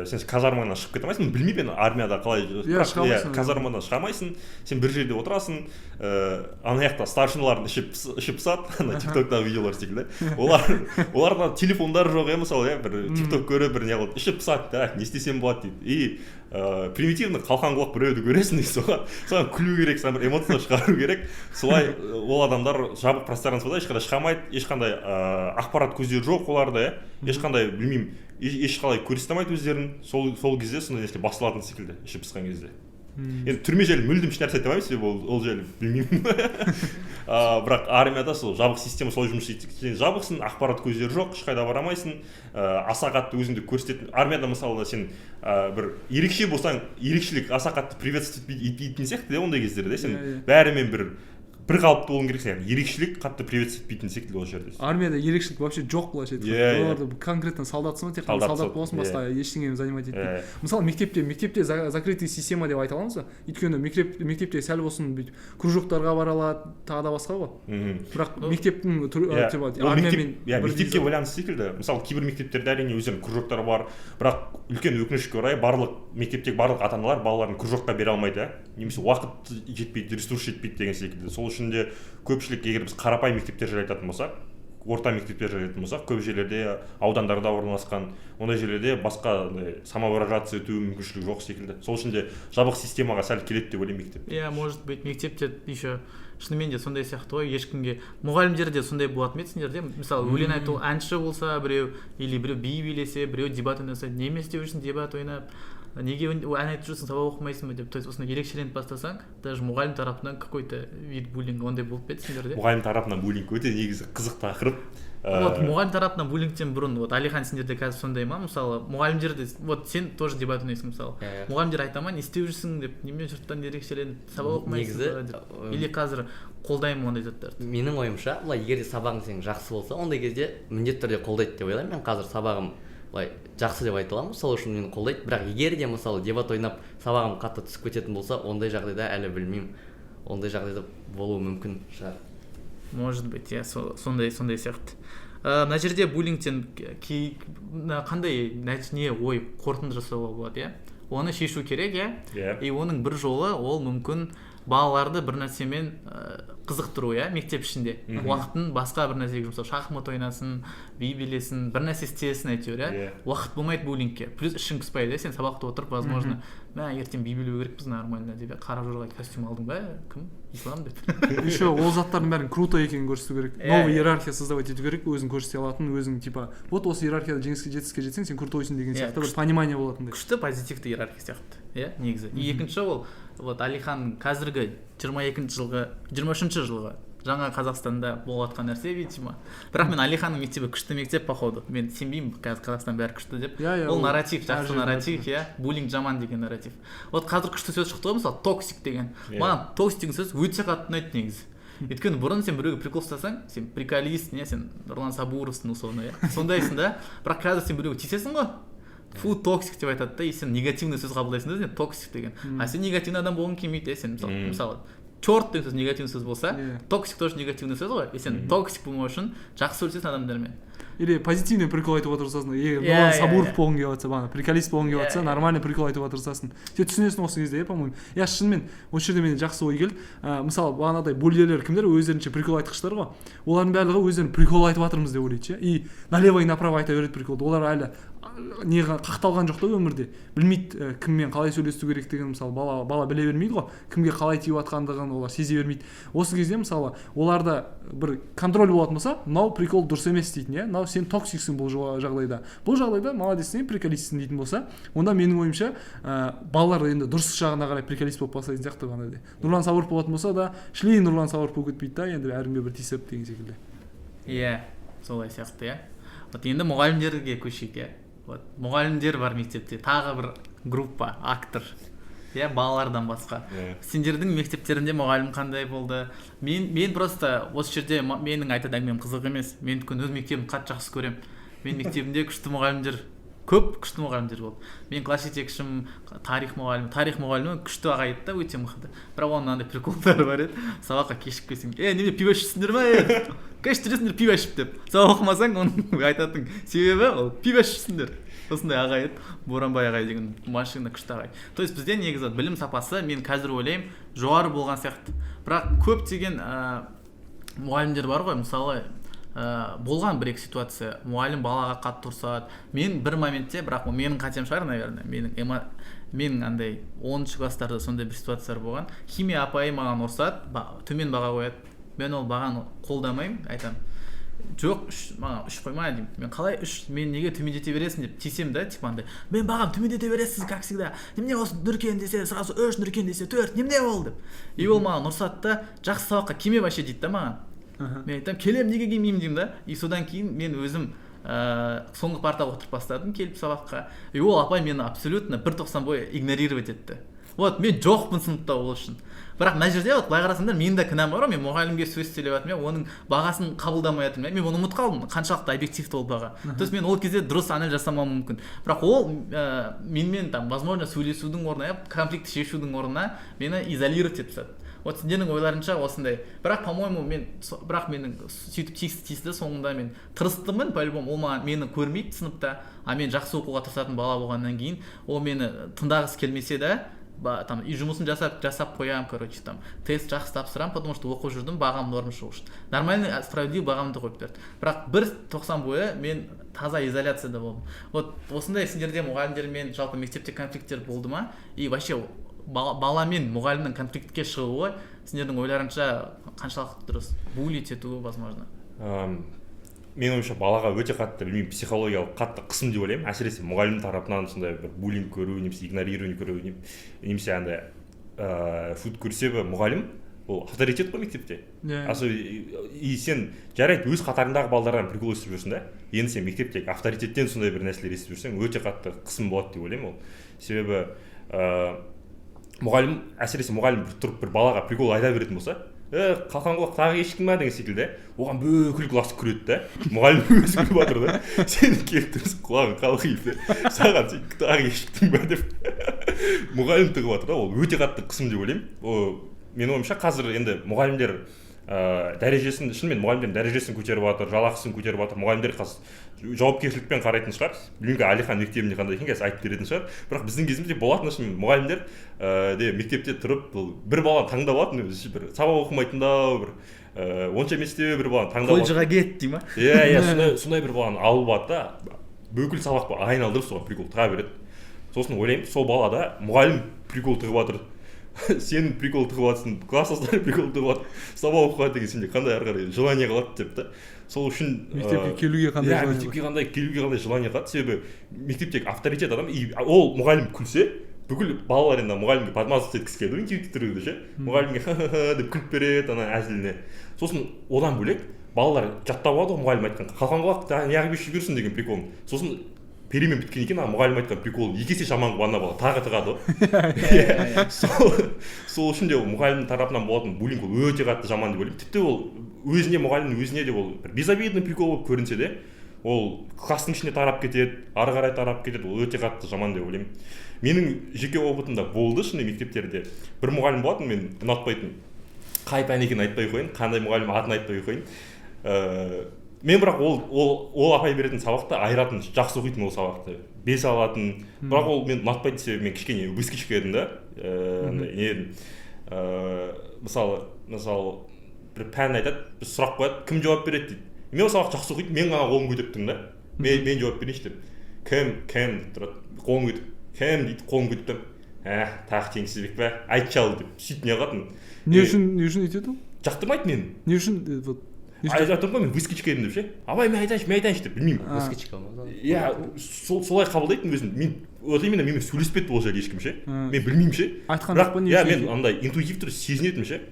сен казармадан шығып кете алмайсың, білмеймін армияда қалай. Казармадан шыға алмайсың, сен бір жерде отырасың, ана жақта старшиналардың ішіп пысады, ана тиктоктағы видеолар секілді. Оларда телефондары жоқ, мысалы, бір тикток көріп, бір не қылып ішіп пысады, не істесем болады дейді. И примитивно қалқан қылып біреуді көресің, соған күлу керек, саған бір эмоциялар шығару керек. Солай ол адамдар жабық пространствода ешқандай шыға алмайды, ешқандай ақпарат көздері жоқ оларда, ешқандай білмеймін, ешқалай көрсете алмайды өздерін. Сол кезде сондай нәрсе басылатын секілді ішіп пысқан кезде. Енді түрме жайлы мүлдем еш нәрсе айта алмаймын, себебі ол жайлы білмеймін. Бірақ армияда сол жабық система солай жұмыс істейді. Сен жабықсың, ақпарат көздері жоқ, ешқайда бара алмайсың, аса қатты өзіңді көрсететін. Армияда мысалы сен бір ерекше болсаң, ерекшелік аса қатты приветствовать етпейтін сияқты, ондай кездерде сен бәрімен бір қалыпты болуың керек, сен ерекшелік қатты приветствовать етпейтін секілді ол жерде. Армияда ерекшелік вообще жоқ былайша айтқанда. Оларда конкретно солдатсың ба, тек қана солдат боласың, басқа ештеңемен занимать етпейді. Мысалы мектепте закрытый система деп айта аламыз ба? Өйткені мектепте сәл болсын бүйтіп кружоктарға бара алады, тағы да басқа ғой. Бірақ мектептің армиямен мектепке байланысты секілді. Мысалы кейбір мектептерде әрине өздерінің кружоктары бар, бірақ үлкен өкінішке орай мектептегі барлық ата-аналар балаларын кружокқа бере алмайды, немесе уақыт жетпейді, ресурс жетпейді деген секілді. Сол үшін де көпшілік, егер біз қарапайым мектептер жайлы айтатын болсақ, орта мектептер жайлы айтатын болсақ, көп жерлерде аудандарда орналасқан, ондай жерлерде басқа самовыражаться ету мүмкіншілік жоқ секілді. Сол үшін де жабық системаға сәл келеді деп ойлаймын мектеп. Иә, может быть, мектепте еще шынымен де сондай сияқты ғой, ешкімге мұғалімдер де сондай болатын ма едіңдер де? Мысалы өлең айту әнші болса біреу, или біреу би билесе, біреу дебат ойнаса, неме істеу үшін дебат ойнап, неге ән айтып жүрсің, сабақ оқымайсың ба деп, то есть осыны ерекшеленіп бастасаң, даже мұғалім тарапынан какой-то вид буллинг ондай болып кетсіңдер де. Мұғалім тарапынан буллинг өте негізі қызық тақырып. Вот мұғалім тарапынан буллингтен бұрын, вот Алихан сендерде қазір сондай ма? Мысалы мұғалімдерде, вот сен тоже дебат ойнайсың мысалы. Мұғалімдер айта ма, не істеу жүрсің деп, неме жұрттан ерекшеленіп сабақ оқымайсың ба деп. Или қазір қолдаймын ондай заттарды. Менің ойымша, былай егер де сабағың сенің жақсы болса, ондай кезде міндетті түрде қолдайды деп ойлаймын. Мен қазір сабағым былай жақсы деп айта аламын, сол үшін мені қолдайды. Бірақ егер де мысалы дебат ойнап сабағым қатты түсіп кететін болса, ондай жағдайда әлі білмеймін, ондай жағдайда болуы мүмкін шығар. Может быть, иә, сондай сияқты. Мына жерде буллингтен қандай не ой қорытынды жасауға болады, иә? Оны шешу керек, иә? И оның бір жолы ол мүмкін балаларды бір нәрсемен қызықтыру, иә, мектеп ішінде. Уақытын басқа бір нәрсеге жұмсау, шахмат ойнасын, би билесін, бір нәрсе істесін әйтеуір, иә. Уақыт болмайды буллингке. Плюс ішің пыспайды, сен сабақта отырып, возможно, мә ертең би билеу керекпіз нормально деп қара жорға костюм алдың ба кім ислам деп еще ол заттардың бәрін круто екенін көрсету керек, новый иерархия создавать ету керек, өзің көрсете алатын, өзің типа вот осы иерархияда жетістікке жетсең сен крутойсың деген сияқты бір понимание болатындай. күшті позитивті иерархия сияқты иә негізі. Екінші ол вот Алихан қазіргі 23-ші жылғы жаңа Қазақстанда болып жатқан нәрсе, видимо. Бірақ мен Алиханның мектебі күшті мектеп походу. Мен сенбеймін қазір Қазақстан бәрі күшті деп. Ол нарратив, жақсы нарратив, иә. Буллинг жаман деген нарратив. Вот қазір күшті сөз шықты ғой, мысалы токсик деген. Маған токсик деген сөз өте қатты ұнайды негізі. Өйткені бұрын сен біреуге прикол ұстасаң, сен приколист, не, сен Нұрлан Сабуровсың условно, иә. Сондайсың да. Бірақ қазір сен біреуге тиісесің ғой. Фу, токсик деп айтады да, и сен негативный сөз қабылдайсың да, сен токсик деген. А сен негативный адам болғың келмейді, сен мысалы черт деген сөз негативный сөз болса, токсик тоже негативный сөз ғой. И сен токсик болмау үшін жақсы сөйлесесің адамдармен. Или позитивный прикол айтуға тырысасың. Нұрлан Сабуров болғың келіп жатса, бағана приколист болғың келіп жатса, нормальный прикол айтуға тырысасың. Сен түсінесің осы кезде, по-моему. Я шынымен осы жерде менде жақсы ой келді. Мысалы, бағанағыдай буллерлер кімдер, өздерінше прикол айтқыштар ғой. Олардың барлығы өздерін прикол айтып жатырмыз деп ойлайды, ше. И налево и направо айта береді приколды. Олар әлі неға қақталған жоқ та өмірде. Білмейді кіммен қалай сөйлесу керектігін, мысалы бала біле бермейді ғой. Кімге қалай тиіп жатқандығын олар сезе бермейді. Осы кезде мысалы оларда бір контроль болатын болса, мынау прикол дұрыс емес дейтін, иә. Мынау сен токсиксің бұл жағдайда. Бұл жағдайда молодецсің, приколистсің дейтін болса, онда менің ойымша балалар енді дұрыс жағына қарай приколист болып бастайтын сияқты бағанағыдай. Нұрлан Сабуров болатын болса да, шлей Нұрлан Сабуров болып кетпейді да, енді әркімге бір тиісіп деген секілді. Иә, солай сияқты, иә. Вот енді мұғалімдерге көшейік, иә. Вот мұғалімдер бар мектепте, тағы бір группа, актор. Иә, балалардан басқа. Сендердің мектептерінде мұғалім қандай болды? Мен просто осы жерде менің айтатын әңгімем қызық емес. Мен өз мектебімді қатты жақсы көремін. Мен мектебімде күшті мұғалімдер, көп күшті мұғалімдер болды. Мен класс жетекшім, тарих мұғалімі күшті аға еді да, өте мықты. Бірақ оның андай приколдары бар еді. Сабаққа кешігіп келсең, неме пиво ішсіңдер ма? Конечно, жүресіңдер пиво ішіп деп. Сабақ оқымасаң, оның айтатын себебі ол пиво ішсіңдер. Осындай ағай еді, Боранбай ағай деген машина күшті ағай. То есть бізде негізі білім сапасы мен қазір ойлаймын жоғары болған сияқты. Бірақ көптеген мұғалімдер бар ғой, мысалы болған бір-екі ситуация, мұғалім балаға қатты ұрсады. Мен бір моментте, бірақ ол менің қатем шығар, наверное, менің андай 10-шы класстарда сондай бір ситуациялар болған. Химия апайы маған ұрсады, төмен баға қояды. Мен ол бағаны қолдамаймын, айтамын. Жоқ, маған 3 қойма деймін. Мен қалай 3, мен неге төмендете бересің деп тиісем да, типа андай. Мен бағам төмендете бересіз, как всегда. Немене осы нұркен десе, сразу 3, нұркен десе 4, немене ол деп. И ол маған ұрсады да, жақсы сабаққа келме вообще дейді да маған. Мен айтамын, келем, неге келмеймін деймін да. И содан кейін мен өзім соңғы партаға отырып бастадым келіп сабаққа. И ол апай мені абсолютно 1.90 бойы игнорировать етті. Вот мен жоқпын сыныпта ол үшін. Бірақ мына жерде вот былай қарасаңдар менің де кінәм бар ғой, мен мұғалімге сөз сөйлеп жатырмын, оның бағасын қабылдамай жатырмын. Мен оны ұмытып қалдым, қаншалықты объективті ол баға. То есть мен ол кезде дұрыс анализ жасамауым мүмкін. Бірақ ол менімен там возможно сөйлесудің орнына, конфликті шешудің орнына мені изолировать етіп тастады. Вот сендердің ойларынша осындай. Бірақ по-моему менің сөйтіп тиісті соңында мен тырыстымын, по-любому ол мені көрмейді сыныпта, а мен жақсы оқуға тырысатын бала болғаннан кейін ол мені тыңдағысы келмесе де там үй жұмысын жасап қоямын, короче, там тест жақсы тапсырамын, потому что оқып жүрдім, бағам норма шығу үшін. Нормальный, справедливый бағамды қойып берді. Бірақ 1.90 бойы мен таза изоляцияда болдым. Вот осындай сендерде мұғалімдермен жалпы мектепте конфликттер болды ма? И вообще бала мен мұғалімнің конфликтке шығуы сендердің ойларынша қаншалықты дұрыс? Буллить етуі возможно? Мен ойымша балаға өте қатты, білмеймін, психологиялық қатты қысым деп ойлаймын. Әсіресе мұғалім тарапынан сондай бір буллинг көру, немесе игнорирование көру, немесе андай фут көрсе мұғалім, ол авторитет қой мектепте. И сен жарайды өз қатарындағы балалардан прикол естіп жүрсің да. Енді сен мектептегі авторитеттен сондай бір нәрселер естіп жүрсең, өте қатты қысым болады деп ойлаймын ол. Себебі мұғалім, әсіресе мұғалім тұрып бір балаға прикол айта беретін болса, қалқан құлақ тағы ешкім ма деген секілді, оған бүкіл класс күледі да, мұғалім өзі күліп жатыр да, сен келіп тұрсың құлағың қалқиып да, саған сен тағы ешкім ба деп мұғалім тығып жатыр да, ол өте қатты қысым деп ойлаймын. Менің ойымша қазір енді мұғалімдер дәрежесін, шынымен мұғалімдердің дәрежесін көтеріп жатыр, жалақысын көтеріп жатыр, мұғалімдер қазір жауапкершілікпен қарайтын шығар. Білмеймін, Алихан мектебінде қандай екен, қазір айтып беретін шығар. Бірақ біздің кезімізде болатын шынымен мұғалімдер де мектепте тұрып бір баланы таңдап алатын, бір сабақ оқымайтындау, бір онша еместеу бір баланы таңдап алатын. Колледжға кет дей ма? Иә, сондай бір баланы алып алады да, бүкіл сабақ айналдырып соған прикол таға береді. сосын ойлаймын сол балада мұғалім прикол тығып жатыр сен прикол тығып жатрсың, класстастары прикол тығып жатыр, сабақ оқуға деген сенде қандай ары қарай желание қалады деп та. Сол үшін мектепке келуге қандай желание мектепке келуге қандай желание қалады, себебі мектептегі авторитет адам, и ол мұғалім күлсе бүкіл балалар енді мұғалімге подмазываться еткісі келеді интуитивті ше, мұғалімге ха-ха-ха деп күліп береді ана әзіліне. Сосын одан бөлек балалар жаттап алады ғой мұғалім айтқан қалқан құлақ неғып жүрсің деген приколын. Сосын перемен біткен екен ана мұғалім айтқан приколын екі есе жаман қылып ана бала тағы тығады ғой. Сол үшін де мұғалімнің тарапынан болатын буллинг ол өте қатты жаман деп ойлаймын. Тіпті ол өзіне мұғалімнің өзіне де ол бір безобидный прикол болып көрінсе де ол класстың ішіне тарап кетеді, ары қарай тарап кетеді, ол өте қатты жаман деп ойлаймын. Менің жеке опытымда болды шыны мектептерде бір мұғалім болатын, мен ұнатпайтын, қай пән екенін айтпай қояйын, қандай мұғалім атын айтпай қояйын. Мен бірақ ол апай беретін сабақты айыратын, жақсы оқитын ол сабақты, бес алатын, бірақ ол мен ұнатпайтын себебі мен кішкене выскочка едім да, мысалы бір пән айтады, біз сұрақ қояды, кім жауап береді дейді. Мен ол сабақты жақсы оқитын, мен ғана қолым көтеріп тұрмын да, мен жауап берейінші деп. Кім деп тұрады, қолын көтеріп, кім дейді, қолын көтеріп тұрмын. Тағы теңсізбек па, айтшы ал деп сөйтіп не қылатын. Не үшін өйтеді ол? Жақтырмайды мені. Не үшін айтып мен выскочка едім деп ше. Абай мен айтайыншы деп, білмеймін. Выскочка ма? Иә, солай қабылдайтын өзім. Мен вот именно менімен сөйлеспеді ол жерде ешкім ше. Мен білмеймін ше. Айтқан жоқ, иә, мен андай интуитивті түрде сезінетінмін ше.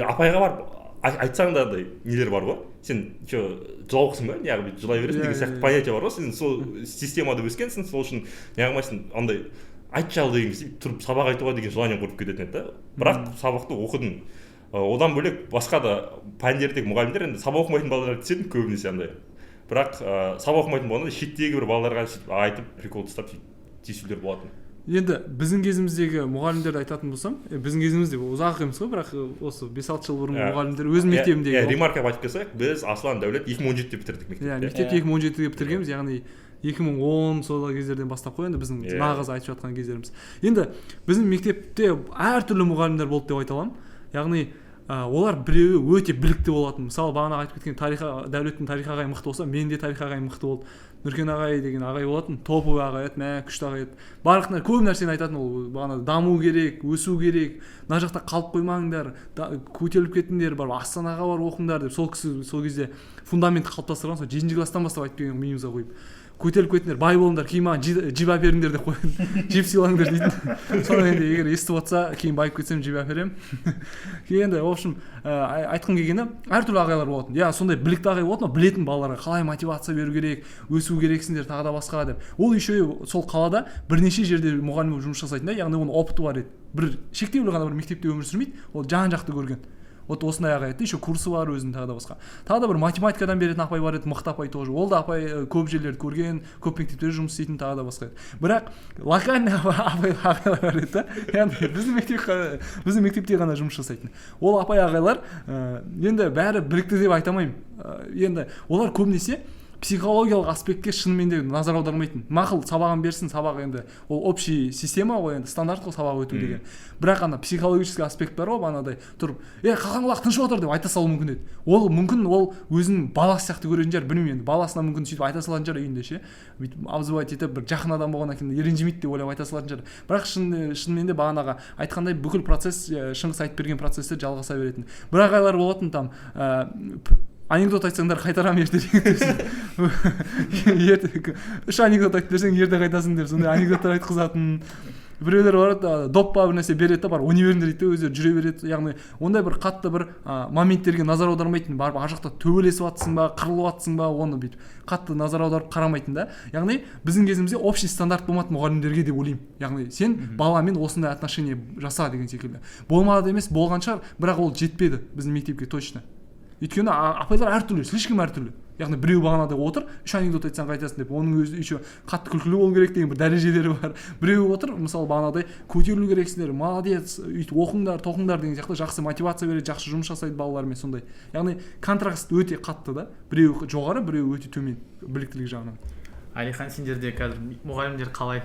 Апайға барып айтсаң да андай нелер бар ғой. Сен жылауықсың ба, неғып жылай бересің деген сияқты понятие бар ғой. Сен сол системада өскенсің, сол үшін неғылмайсың андай айтшы ал деген кезде тұрып сабақ айтуға деген желание құрып кететін еді да. Бірақ сабақты оқыдым. Одан бөлек басқа да пәндердегі мұғалімдер енді сабақ оқымайтын балаларға тиетін көбінесе андай. Бірақ сабақ оқымайтын болғанда шеттегі бір балаларға айтып прикол тастап тиісулер болатын. Енді біздің кезіміздегі мұғалімдерді айтатын болсам, біздің кезімізде ұзақ емес қой, бірақ осы 5-6 жыл бұрын мұғалімдер өз мектебімдегі. Ремарка айтып келсек, біз Аслан Дәулет 2017-те бітірдік мектепті. Иә, мектепті 2017-те бітіргенбіз, яғни 2010 сол кездерден бастап қой, енді біздің нағыз айтып жатқан кездеріміз. Енді біздің мектепте әртүрлі мұғалімдер болды деп айта аламын. Яғни олар біреуі өте білікті болатын. Мысалы бағана айтып кеткен Дәулеттің тарих ағайы мықты болса, мен де тарих ағайым мықты болды. Нұркен ағай деген ағай болатын, топовый ағай еді, күшті ағай еді. Барлық көп нәрсені айтатын, ол бағана даму керек, өсу керек, мына жақта қалып қоймаңдар, көтеріліп кетіңдер, барып Астанаға бар оқыңдар деп сол кісі сол кезде фундаментті қалыптастырған, сол 7-ші класстан бастап айтып келген миымызға қойып. Көтеріліп кетіңдер, бай болыңдар, кейін маған жип әперіңдер деп қойды. Жип сыйлаңдар дейтін. Соны енді егер естіп отса, кейін байып кетсем жип әперемін. Енді, в общем, айтқым келгені әртүрлі ағайлар болатын. Я сондай білікті ағай болатын, білетін балаларға қалай мотивация беру керек, өсу керексіңдер, тағы да басқа деп. Ол еще сол қалада бірнеше жерде мұғалім болып жұмыс жасайтын да, яғни оның опыты бар еді. Бір шектеулі ғана бір мектепте өмір сүрмейді, ол жан-жақты көрген. Вот осындай ағай еді, еще курсы бар өзінің тағы да басқа. Тағы да бір математикадан беретін апай бар еді, мықты апай тоже. Ол да апай көп жерлерді көрген, көп мектептерде жұмыс істейтін тағы да басқа еді. Бірақ локальный ағайлар бар еді да. Яғни біздің мектепте ғана жұмыс жасайтын. Ол апай ағайлар енді бәрі білікті деп айта алмаймын. Енді олар көбінесе психологиялық аспектке шынымен де назар аудармайтын. Мақұл сабағын берсін, сабақ енді ол общий система ғой, енді стандарт қой сабақ өту деген. Бірақ ана психологический аспект бар ғой, анадай тұрып, қалған құлақ тыныш отыр деп айта салу мүмкін еді. Ол мүмкін ол өзінің баласы сияқты көретін шығар, білмеймін енді. Баласына мүмкін сөйтіп айта салатын шығар үйінде ше. Бүйтіп обзывать етіп бір жақын адам болғаннан кейін ренжімейді деп ойлап айта салатын шығар. Бірақ шынымен де бағанағы айтқандай бүкіл процесс Шыңғыс айтып берген процесстер жалғаса беретін. Бір ағайлар болатын там анекдот айтсаңдар қайтарамын ерте деген. 3 анекдот айтып берсең ерте қайтасың деп сондай анекдоттар айтқызатын. Біреулер барады, доппа бір нәрсе береді да, бар универінде дейді, өздері жүре береді. Яғни ондай бір қатты бір моменттерге назар аудармайтын, барып ар жақта төбелесіп жатсың ба, қырылып жатсың ба, оны бүйтіп қатты назар аударып қарамайтын да. Яғни біздің кезімізде общий стандарт болмады мұғалімдерге деп ойлаймын. Яғни сен баламен осындай отношение жаса деген секілді. Болмады емес, болған шығар, бірақ ол жетпеді біздің мектепке точно. Өйткені апайлар әртүрлі, слишком әртүрлі. Яғни біреу бағанада отыр, 3 анекдот айтсаң қайтасың деп, оның өзі еще қатты күлкілі болу керек деген бір дәрежелері бар. Біреу отыр, мысалы бағанадай көтерілу керексіңдер, молодец, өйтіп оқыңдар, тоқыңдар деген сияқты жақсы мотивация береді, жақсы жұмыс жасайды балалармен сондай. Яғни контраст өте қатты да. Біреу жоғары, біреу өте төмен біліктілік жағынан. Алихан, сендерде қазір мұғалімдер қалай?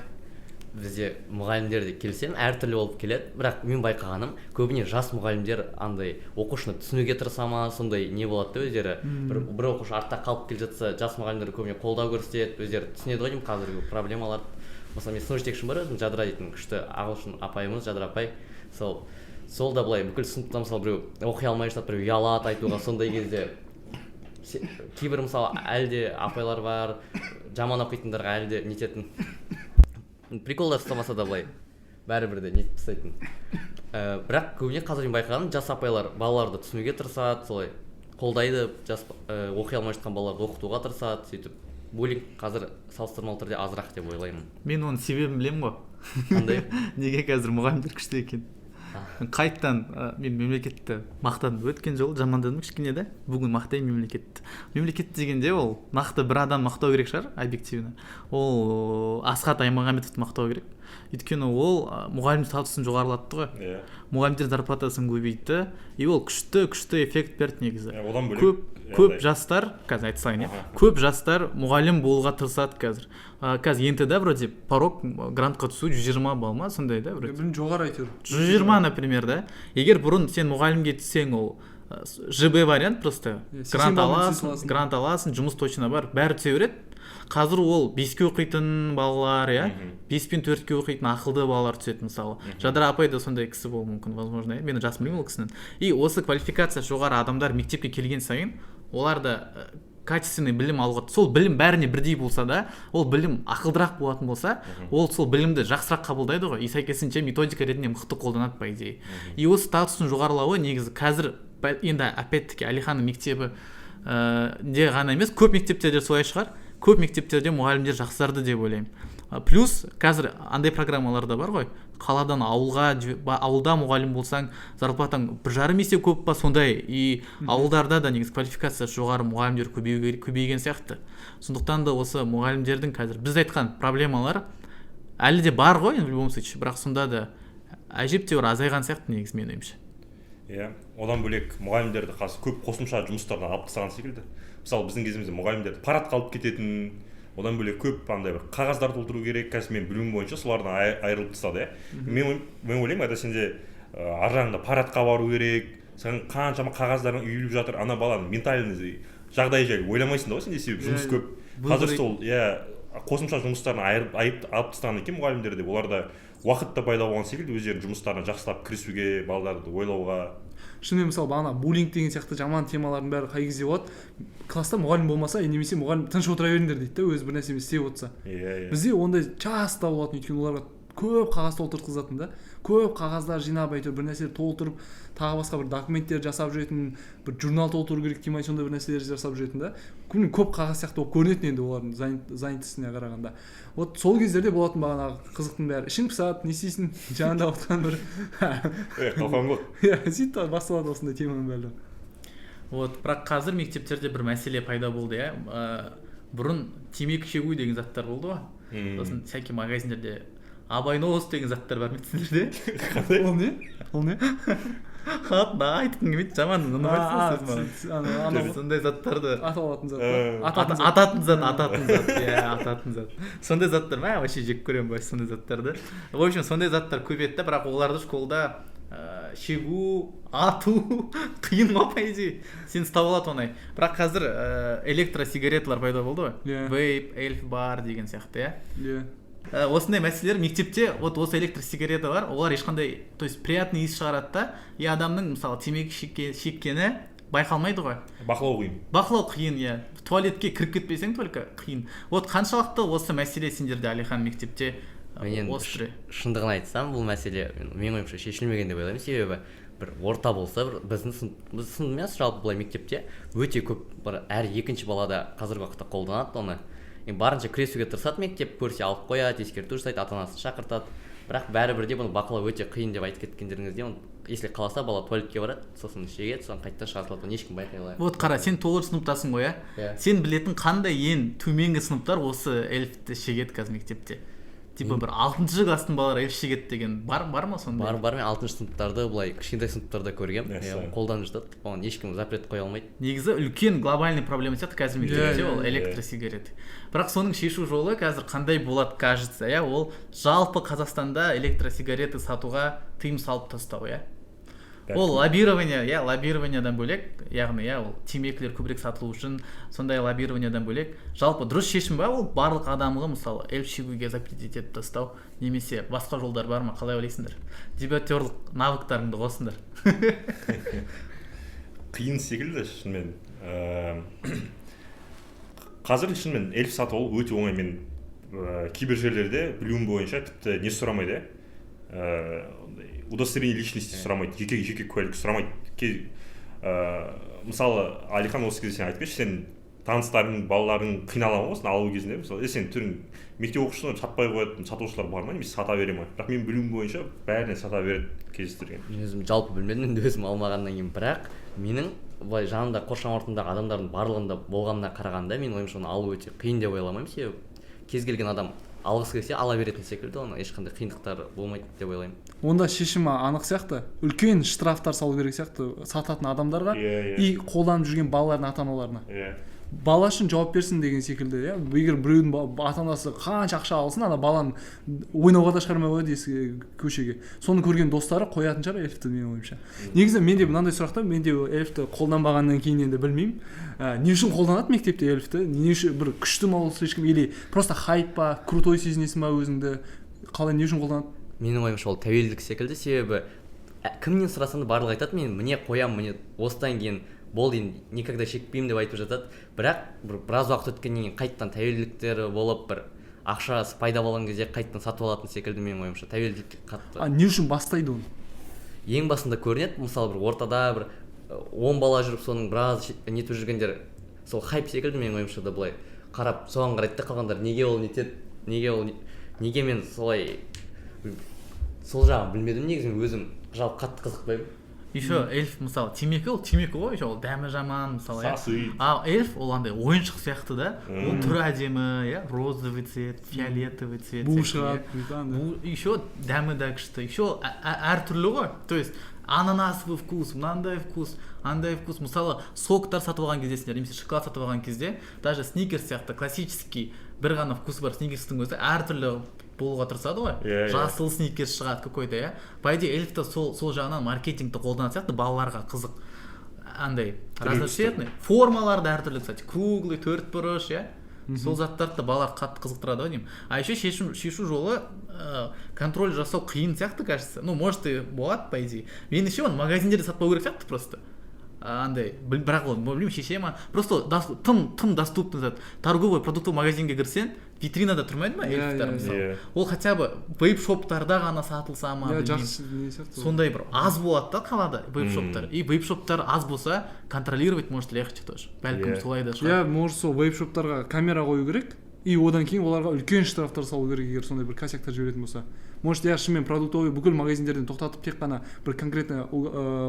Бізде мұғалімдер де келсем әртүрлі болып келеді, бірақ мен байқағаным көбіне жас мұғалімдер андай оқушыны түсінуге тырыса ма, сондай не болады да өздері. Бір оқушы артта қалып келе жатса, жас мұғалімдер көбіне қолдау көрсетеді, өздері түсінеді ғой деймін қазіргі проблемаларды. мысалы мен сынып жетекшім бар өзім жадыра дейтін күшті ағылшын апайымыз жадыра апай. Сол да былай бүкіл сыныпта мысалы біреу оқи алмай жатады, біреу ұялады айтуға, сондай кезде кейбір мысалы әлі де апайлар бар, жаман оқитындарға әлі де нететін приколдар ұстамаса да былай бәрібір де нетіп тастайтын. Бірақ көбіне қазір мен байқағаным жас апайлар балаларды түсінуге тырысады, солай қолдайды, жас оқи алмай жатқан балаларды оқытуға тырысады, сөйтіп буллинг қазір салыстырмалы түрде азырақ деп ойлаймын. Мен оның себебін білемін ғой. Қандай? Неге қазір мұғалімдер күшті екен? Қайттан мен мемлекетті мақтадым, өткен жолы жамандадым кішкене да, бүгін мақтаймын мемлекетті. Мемлекет дегенде ол нақты бір адам мақтау керек шығар, объективно. Ол Асхат Аймағамбетовті мақтау керек. Өйткені ол мұғалім статусын жоғарылатты ғой. Мұғалімдер зарплатасын көбейтті. И ол күшті эффект берді негізі. Одан бөлек көп жастар, қазір айта салайын, көп жастар мұғалім болуға тырысады қазір. Қазір НТ-да вроде порог грантқа түсу 120 балл ма, сондай да вроде. Білім жоғары әйтеуір. 120, например, да. Егер бұрын сен мұғалімге түссең, ол ЖБ вариант просто. Грант аласың, жұмыс точно бар, бәрі түсе береді. Қазір ол 5-ке оқитын балалар, 5 пен 4-ке оқитын ақылды балалар түседі мысалы. Жадыра апай да сондай кісі болуы мүмкін, возможно, мен жасым білмеймін ол кісінің. И осы квалификация жоғары адамдар мектепке келген сайын, оларда качественный білім алуға, сол білім бәріне бірдей болса да, ол білім ақылдырақ болатын болса, ол сол білімді жақсырақ қабылдайды ғой, и сәйкесінше методика ретінде мықты қолданады по идее. И осы статустың жоғарылауы негізі қазір енді опять-таки Алиханның мектебі де ғана емес, көп мектептерде солай шығар. Көп мектептерде мұғалімдер жақсарды деп ойлаймын. Плюс қазір андай программалар да бар ғой. Қаладан ауылда мұғалім болсаң, зарплатаң 1,5 есе көп па, сондай. И ауылдарда да негізі квалификациясы жоғары мұғалімдер көбейген сияқты. Сондықтан да осы мұғалімдердің қазір біз айтқан проблемалар әлі де бар ғой, в любом случае, бірақ сонда да әжептәуір азайған сияқты негізі менің ойымша. Одан бөлек мұғалімдерді көп қосымша жұмыстардан алып тастаған секілді. Мысалы біздің кезімізде мұғалімдерді парадқа алып кететін, одан бөлек көп андай бір қағаздар толтыру керек, қазір мен білуім бойынша солардан айырылып тастады. Мен ойлаймын, айда сенде ар жағында парадқа бару керек, саған қаншама қағаздарың үйіліп жатыр, ана баланың ментальный жағдайы жайлы ойламайсың да ғой сенде, себебі жұмыс көп. Қазір сол қосымша жұмыстарын алып тастаған екен мұғалімдер деп, оларда уақыт та пайда болған секілді өздерінің жұмыстарына жақсылап кірісуге, балаларды ойлауға. Шынымен мысалы бағана буллинг деген сияқты жаман темалардың бәрі қай кезде болады, класста мұғалім болмаса, немесе мұғалім тыныш отыра беріңдер дейді да, өзі бір нәрсені істеп отырса. Бізде ондай часто болатын, өйткені оларға көп қағаз толтыртқызатын да, көп қағаздар жинап әйтеуір бір нәрселер толтырып, тағы басқа бір документтер жасап жүретін, бір журнал толтыру керек демей сондай бір нәрселер жасап жүретін да. Көп қағаз сияқты болып көрінетін енді олардың занятосына қарағанда. Вот сол кездерде болатын бағанағы қызықтың бәрі, ішің пысады, не істейсің, жанында отырған бір қалқаңғылық. Сөйтіп басталады осындай теманың бәрі. Вот, бірақ қазір мектептерде бір мәселе пайда болды, бұрын темекі шегу деген заттар болды ғой. Сосын всякий магазиндерде Абайнос деген заттар бар мектептерде. Ол не? Айтқым келмейді, жаман сондай заттарды ататын зат. Сондай заттар ма, вообще жек көремін сондай заттарды. В общем, сондай заттар көбейді, бірақ оларды школда шегу, ату қиын ма, по идее. Сен ұстап алады оңай. Бірақ қазір электросигареталар пайда болды ғой. Вейп, эльф бар деген сияқты, осындай мәселелер мектепте, вот осы электросигарета бар, олар ешқандай, то есть приятный иіс шығарады да, и адамның мысалы темекі шеккені байқалмайды ғой. Бақылау қиын, туалетке кіріп кетпесең только қиын. Вот қаншалықты осы мәселе сендерде, Алихан, мектепте острый? Шындығын айтсам, бұл мәселе менің ойымша шешілмеген деп ойлаймын, себебі бір орта болса, біздің сын емес, жалпы былай мектепте өте көп, әр екінші балада қазіргі уақытта қолданады оны. Барынша күресуге тырысады мектеп, көрсе алып қояды, ескерту жасайды, ата-анасын шақыртады. Бірақ бәрібір бұны бақылау өте қиын деп айтып кеткендеріңізде, если қаласа бала туалетке барады, сосын шегеді, сосын қайттан шығарылады, ешкім байқай алмайды. Вот қара, сен 9 сыныптасың ғой, сен білетін қандай ең төменгі сыныптар осы эльфті шегеді қазір мектепте? Типа бір 6-шы класстың балалары эльф шегеді деген бар ма сондай? Бар, мен 6-шы сыныптарды былай кішкентай сыныптарда көргем, қолданып жатады, оған ешкім запрет қоя алмайды. Негізі үлкен глобальный проблема сияқты қазір мектепте ол электросигарет. Бірақ соның шешу жолы қазір қандай болады, кажется, ол жалпы Қазақстанда электросигареты сатуға тыйым салып тастау, ол лоббированиядан бөлек, яғни ол темекілер көбірек сатылу үшін сондай лоббированиядан бөлек, жалпы дұрыс шешім ба ол барлық адамға мысалы эльф шегуге запретить етіп тастау, немесе басқа жолдар бар ма, қалай ойлайсыңдар? Дебатерлық навыктарыңды қосыңдар. Қиын секілді шынымен. Қазір шынымен эльф сатып алу өте оңай. Мен кейбір жерлерде білуім бойынша тіпті не сұрамайды, удостоверение личности сұрамайды, жеке куәлік сұрамайды. Мысалы, Алихан осы кезде сен айтып кетші, сен таныстарың, балаларың қиналған болсын алу кезінде, мысалы, сен түрің мектеп оқушылар сатпай қоятын сатушылар бар ма, немесе сата бере ма? Бірақ мен білуім бойынша бәріне сата береді кездестірген. Мен өзім жалпы білмедім, енді өзім алмағаннан кейін, бірақ менің былай жанымда қоршаған ортамдағы адамдардың барлығында болғанына қарағанда мен ойымша оны алу өте қиын деп ойламаймын. Себебі кез келген адам алғысы келсе ала беретін секілді, оны ешқандай қиындықтар болмайды деп ойлаймын. Онда шешімі анық сияқты, үлкен штрафтар салу керек сияқты сататын адамдарға и қолданып жүрген балалардың ата-аналарына. Бала үшін жауап берсін деген секілді, иә. Егер біреудің ата-анасы қанша ақша алсын, ана баланы ойнауға да шығармай қояды көшеге. Соны көрген достары қоятын шығар эльфті, менің ойымша. Негізі менде мынандай сұрақ та, менде эльфті қолданбағаннан кейін енді білмеймін. Не үшін қолданады мектепте эльфті? Не үшін бір күшті ма ол слишком или просто хайп па, крутой сезінесің ба өзіңді? Қалай, не үшін қолданады? Менің ойымша ол тәуелділік секілді, себебі кімнен сұрасаң да барлығы айтады, мен міне қоям, міне осыдан кейін болды, никогда шекпеймін деп айтып жатады. Бірақ біраз уақыт өткеннен кейін қайттан тәуелділіктері болып, бір ақшасы пайда болған кезде қайттан сатып алатын секілді, менің ойымша тәуелділікке қатты. Не үшін бастайды оны? Ең басында көрінеді, мысалы бір ортада бір 10 бала жүріп, соның біраз нетіп жүргендер сол хайп секілді, менің ойымша да былай қарап соған қарайды да, қалғандар неге ол нетеді, неге мен солай сол жағын білмедім, негізі өзім жалпы қатты қызықпаймын. Еще эльф мысалы темекі ғой, ол дәмі жаман мысалы. А эльф ол андай ойыншық сияқты да, ол түрі әдемі, розовый цвет, фиолетовый цвет. Бу шығады. Еще дәмі да күшті. Еще әртүрлі ғой. То есть ананасовый вкус, мынандай вкус, андай вкус. Мысалы соктар сатып алған кезде, немесе шоколад сатып алған кезде, даже сникерс сияқты классический бір ғана вкус бар сникерстің өзі әртүрлі болуға тырысады ғой. Жасыл сникерс шығады какой-то, По идее, эльфті сол жағынан маркетингті қолданады сияқты, балаларға қызық. Андай разноцветный, формаларды әртүрлі, кстати, круглый, төрт бұрыш, сол заттарды балалар қатты қызықтырады деймін. А еще шешу жолы контроль жасау қиын сияқты, кажется. Ну, может и болады, по идее. Меніңше оны магазиндерде сатпау керек сияқты просто. Андай, бірақ ол, білмеймін, шеше ма, просто тым доступный зат. Торговый продуктовый магазинге кірсен, витринада тұрмайды ма эльфтар мысалы? Ол хотя бы вейп-шоптарда ғана сатылса ма, білмеймін. Сондай бір аз болады да қалада вейп-шоптар. И вейп-шоптар аз болса, контролировать может легче тоже. Бәлкім солай да шығар. Может сол вейп-шоптарға камера қою керек, и одан кейін оларға үлкен штрафтар салу керек, егер сондай бір косяктар жіберетін болса. Может, шынымен продуктовый бүкіл магазиндерден тоқтатып тек қана бір конкретно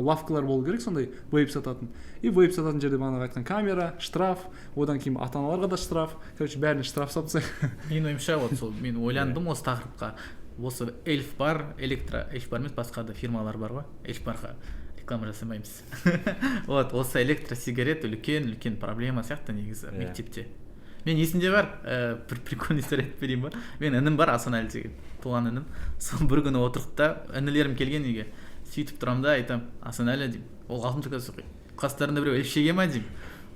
лавкалар болу керек, сондай вейп сататын. И вейп сататын жерде бағанағы айтқан камера, штраф, одан кейін ата-аналарға да штраф. Короче, бәріне штраф салса. Менің ойымша, вот сол мен ойландым осы тақырыпқа. Осы эльф бар, эльф бар емес, басқа да фирмалар бар ғой. Эльф барға реклама жасамаймыз. Вот, осы электросигарет үлкен проблема сияқты негізі мектепте. Мен есімде бар, бір прикольный история айтып берейін ба? Мен інім бар, Асанәлі деген, туған інім. Сол бір күні отырып та, інілерім келген үйге. Сөйтіп тұрам да, айтам, Асанәлі деймін. Ол 6-шы класс оқиды. Қастарында біреу эльф шеге ма деймін.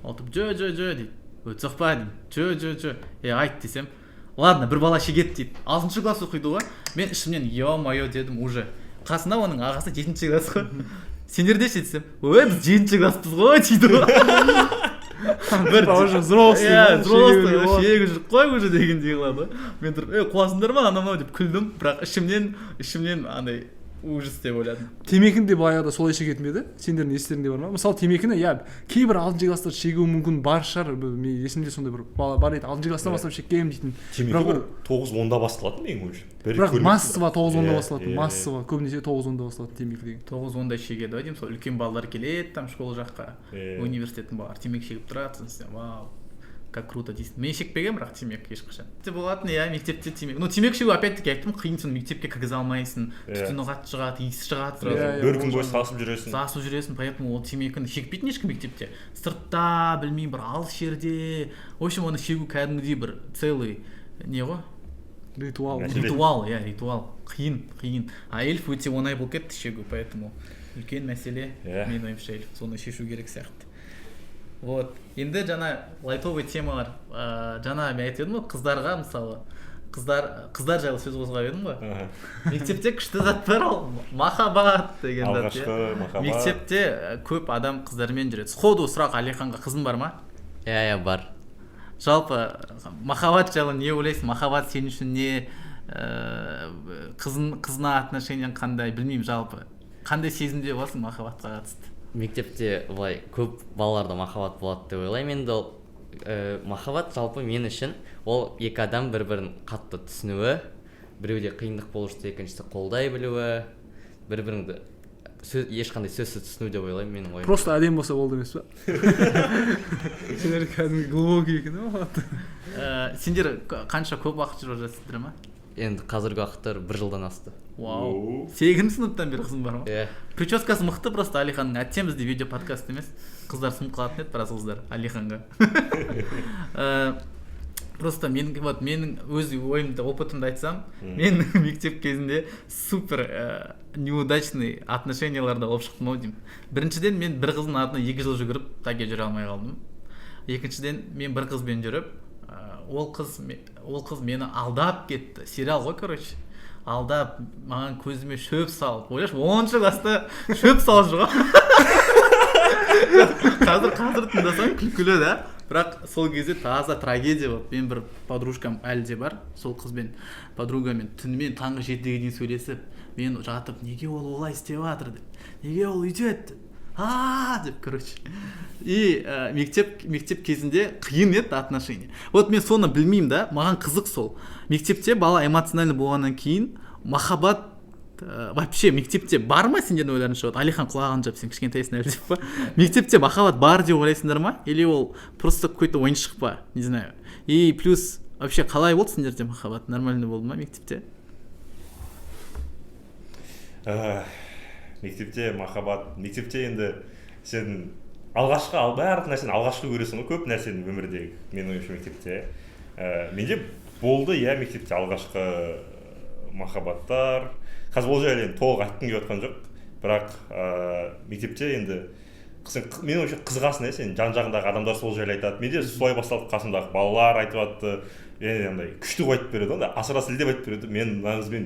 Отырып, жо дейді. Өтсақ па деймін. Жо. Айт десем. Ладно, бір бала шегет дейді. 6-шы класс оқиды ғой. Мен ішімнен ё-моё дедім уже. Қасына оның ағасы 7-ші класс ғой. Сендер де ше десем. Ой, біз 7-ші класспыз ғой дейді ғой. Уже взрослый, шегі жүріп қой уже дегендей қылады. Мен тұрып, қуасыңдар ма анау деп күлдім, бірақ ішімнен андай ужас деп ойладым. Темекіні де баяғыда солай шегетін бе еді? Сендердің естеріңде бар ма? Мысалы темекіні, кейбір 6-шы класстар шегуі мүмкін бар шығар. Мен есімде сондай бір бала бар еді, 6-шы класстан бастап шеккенмін дейтін. Темекі 9-10-да басталатын менің ойымша. Бірақ массово 9-10-да басталатын. Массово, көбінесе 9-10-да басталатын темекі деген. 9-10-да шегеді ғой деймін, сол үлкен балалар келеді там школа жаққа, университеттің балалары темекі шегіп тұрады, вау. Как круто дейсің. Мен шекпеген, бірақ темекі ешқашан. Болатын, мектепте темекі. Ну, темекі шегу опять-таки айттым, қиын, сен мектепке кіргізе алмайсың. Түтіні қатты шығады, иісі шығады. Бір күн бойы сасып жүресің. Поэтому ол темекіні шекпейтін ешкім мектепте. Сыртта, білмеймін, бір алыс жерде. В общем, оны шегу кәдімгідей бір целый не ғой? Ритуал. Ритуал. Қиын. А эльф өте оңай болып кетті шегу, поэтому үлкен мәселе. Иә. Мен ойымша соны шешу керек сияқты. Вот. Енді жаңа лайтовый темалар, жаңа мен айтып едім ғой, қыздарға мысалы, қыздар жайлы сөз қозғап едім ғой. Мектепте күшті зат бар, ол махаббат деген зат. Алғашқы махаббат. Мектепте көп адам қыздармен жүреді. Сходу сұрақ, Алиханға қызың бар ма? Иә, бар. Жалпы махаббат жайлы не ойлайсың? Махаббат сен үшін не? Қызына отношениең қандай, білмеймін, жалпы қандай сезімде боласың махаббатқа қатысты? Мектепте былай көп балаларда махаббат болады деп ойлаймын. Енді ол махаббат жалпы мен үшін ол екі адам бір-бірін қатты түсінуі, біреуде қиындық болушы екіншісі қолдай білуі, бір-біріңді ешқандай сөзсіз түсіну деп ойлаймын менің ойым. Просто әдем болса болды емес па? Сендер кәдімгі глубокий екен ғой. Сендер қанша көп уақыт жүріп жатсыңдар ма? Енді қазіргі уақытта 1 жылдан асты. Вау. 8-ші сыныптан бері қызың бар ма? Иә. Прическасы мықты, просто Алиханның. Әттең бізде видео подкаст емес. Қыздар сынып қалатын еді, біраз қыздар Алиханға. Просто менің өз ойымды, опытымды айтсам, мен мектеп кезінде супер неудачный отношенияларда болып шықтым ау деймін. Біріншіден, мен бір қыздың артынан 2 жыл жүгіріп, таге жүре алмай қалдым. Екіншіден, мен бір қызбен жүріп, ол қыз мені алдап кетті. Сериал ғой, короче. Алдап, маған көзіме шөп салып. Ойлашы, 10-ші класста шөп салып жүр ғой. Қазір тыңдасам күлкілі да. Бірақ сол кезде таза трагедия болды. Мен бір подружкам әлі де бар. Сол қызбен, подругамен түнімен таңғы 7-ге дейін сөйлесіп, мен жатып, неге ол олай істеп жатыр деп. Неге ол өйтеді? Деп, короче. И мектеп кезінде қиын еді отношения. Вот мен соны білмеймін да, маған қызық сол. Мектепте бала эмоциональный болғаннан кейін махаббат вообще мектепте бар ма сендердің ойларыңша? Вот Алихан құлағын жап, сен кішкентайсың әлі деп па? Мектепте махаббат бар деп ойлайсыңдар ма? Или ол просто какой-то ойыншық па? Не знаю. И плюс вообще қалай болды сендерде махаббат? Нормально болды ма мектепте? Мектепте махаббат, мектепте енді сен барлық нәрсені алғашқы көресің ғой, көп нәрсені өмірдегі, менің ойымша мектепте. Менде болды, иә, мектепте алғашқы махаббаттар. Қазір ол жайлы толық айтқым келіп жатқан жоқ, бірақ мектепте енді менің ойымша қызығасың, сен жан-жағындағы адамдар сол жайлы айтады. Менде солай басталды, қасымдағы балалар айтып жатты, андай күшті айтып береді, асыра сілтеп айтып береді. Мен мына қызбен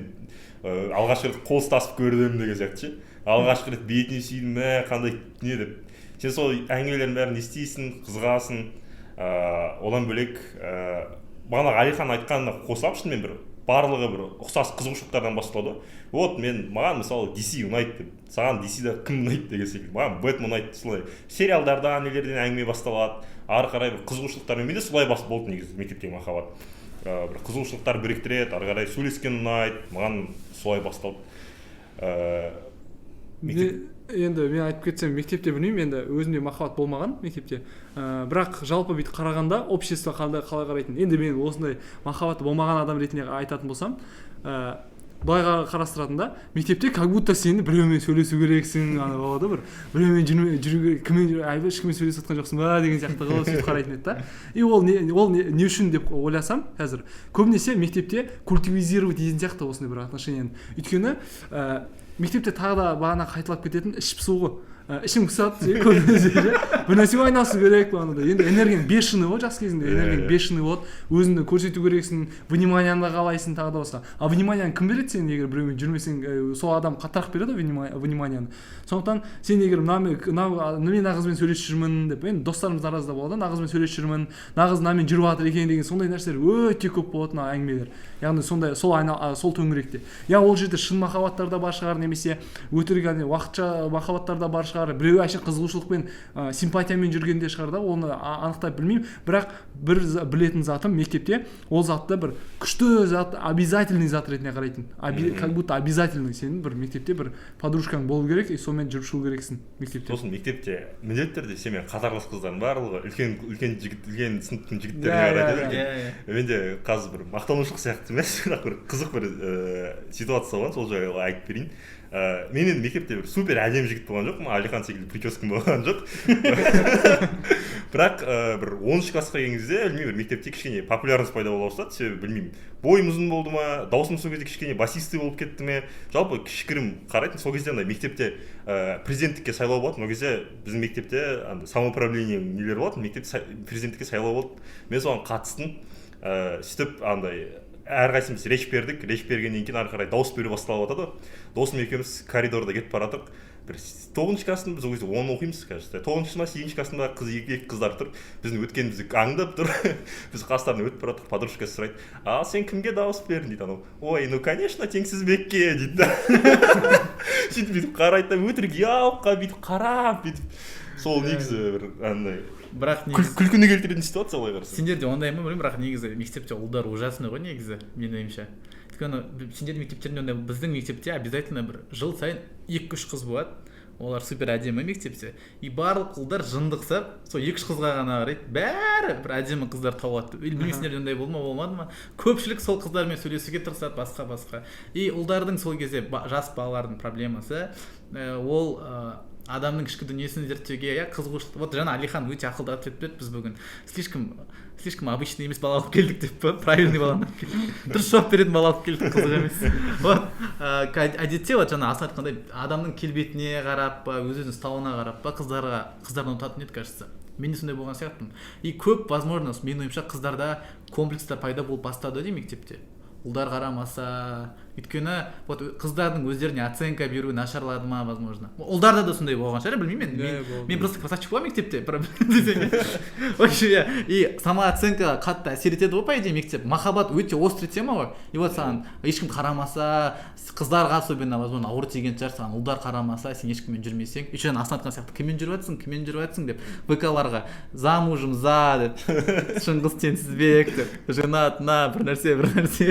алғашқы рет қол ұстасып көрдім деген сияқты ше. Алғашқы рет бетіне сүйдім, қандай не деп. Сен сол әңгімелердің бәрін естисің, қызығасың. Одан бөлек бағана Алихан айтқанына қосылам, шынымен бір барлығы бір ұқсас қызығушылықтардан басталады. Вот маған мысалы DC ұнайды деп, саған DC-да кім ұнайды деген секілді. Маған Бэтмен ұнайды, солай сериалдардан, нелерден әңгіме басталады. Ары қарай бір қызығушылықтармен менде солай болды негізі мектептегі махаббат. Бір қызығушылықтар біріктіреді, ары қарай сөйлескен ұнайды, маған солай басталды. Енді мен айтып кетсем, мектепте білмеймін, енді өзімде махаббат болмаған мектепте. Бірақ жалпы бүйтіп қарағанда общество қалай қарайтын. Енді мен осындай махаббаты болмаған адам ретінде айтатын болсам, былай қарастыратында, мектепте как будто сені біреумен сөйлесу керексің, ана болады бір, біреумен ешкіммен сөйлесіп жатқан жоқсың ба деген сияқты қылып сөйтіп қарайтын еді да. И ол не үшін деп ойласам, қазір көбінесе мектепте культивизировать ететін сияқты осындай бір отношенияны. Өйткені мектепте тағы да бағана қайталап кететін іш пысу ғой. Ішім пысады, бір нәрсеге айналысу керек, енді энергияң бешеный ғой, жас кезінде энергияң бешеный болады, өзіңді көрсету керексің, вниманияңды қалайсың, тағы да басқа. А вниманияны кім береді сен, егер біреумен жүрмесең, сол адам қаттырақ береді вниманияны. Сондықтан сен егер мен нағызбен сөйлесіп жүрмін деп, енді достарымыз арасында болады, нағызбен сөйлесіп жүрмін, нағыз намен жүріп жатыр екен деген сондай нәрселер өте көп болады, әңгімелер. Яғни сондай сол төңіректе. Я ол жерде шын махаббаттар да бар шығар, немесе өтірік уақытша махаббаттар да бар шығар, біреу әшейін қызығушылықпен симпатиямен жүргенде шығар да, оны анықтап білмеймін. Бірақ бір білетін затым мектепте, ол затты бір күшті зат, обязательный зат ретінде қарайтын. Как будто обязательный сенің бір мектепте бір подружкаң болу керек, и сонымен жүріп шығу керексің мектепте. Сосын мектепте міндетті түрде сенімен қатарлас қыздардың барлығы үлкен сыныптың жігіттеріне қарайды. Менде қазір бір мақтанушылық сияқты емес, бірақ бір қызық бір ситуация болған, сол жайлы айтып берейін. мен енді мектепте бір супер әдемі жігіт болған жоқпын, Алихан секілді прическам болған жоқ. Бірақ бір 10 классқа келген кезде білмеймін, бір мектепте кішкене популярность пайда бола бастады. Себебі білмеймін, бойым ұзын болды ма, даусым сол кезде кішкене басистый болып кетті ме, жалпы кішігірім қарайтын. Сол кезде андай мектепте президенттікке сайлау болатын. Ол кезде біздің мектепте андай самоуправление нелер болатын, мектепте президенттікке сайлау болды. Мен соған қатыстым. Сөйтіп андай әрқайсымыз речь бердік. Речь бергеннен кейін ары қарай дауыс беру басталып жатады. Досым екеуміз коридорда кетіп баратық. Бір 9-шы классында біз ол кезде 10 оқимыз, кажется. 9-шы ма 8-шы классында екі қыздар тұр. Біздің өткенімізді аңдап тұр. Біз қастарына өтіп баратық. Подружкасы сұрайды: "А сен кімге дауыс бердің?" дейді. Анау: "Ой, ну конечно, Теңсізбекке" дейді. Сөйтіп бүйтіп қарайды, өтірік яуыққа бүйтіп қарап бүйтіп. Сол негізі бір андай бірақ күлкіні келтіретін ситуация олай қарасаң. Сендерде ондай ма білмеймін, бірақ негізі мектепте ұлдар ужасный ғой негізі, менің ойымша. Өйткені сендердің мектептерінде ондай, біздің мектепте обязательно бір жыл сайын 2-3 қыз болады. Олар супер әдемі мектепте. И барлық ұлдар жындықсап, сол 2-3 қызға ғана қарайды. Бәрі бір әдемі қыздар тауады. Білмеймін, сендерде ондай болмады ма? Көпшілік сол қыздармен сөйлесуге тырысады, басқа. И ұлдардың сол кезде жас балалардың проблемасы ол адамның ішкі дүниесін зерттеуге қызығушылық. Вот жаңа Алихан өте ақылды ответ берді. Біз бүгін слишком обычный емес бала алып келдік деп па, правильный баланы алып келдік. Дұрыс жауап беретін бала алып келдік, қызық емес. Вот әдетте вот жаңа Асан айтқандай адамның келбетіне қарап па, өз-өзінің ұстауына қарап па, қыздардан ұтатын еді, кажется. Мен де сондай болған сияқтымын. И көп, возможно, менің ойымша қыздарда комплекстер пайда болып бастады ғой мектепте. Ұлдар қарамаса, өйткені вот қыздардың өздеріне оценка беру нашарлады ма, возможно. Ұлдарда да сондай болған шығар, білмеймін. Мен просто красавчик боламын мектепте. Вообще, и самооценка қатты әсер етеді ғой, по идее, мектеп. Махаббат өте острый тема ғой. И вот саған ешкім қарамаса, қыздарға особенно, возможно, ауыр тиген шығар, саған ұлдар қарамаса, сен ешкіммен жүрмесең. Еще Асан айтқан сияқты, кіммен жүріп жатсың деп, ВК-ларға замужем за деп, Шыңғыс Теңсізбек деп, женат на бір нәрсе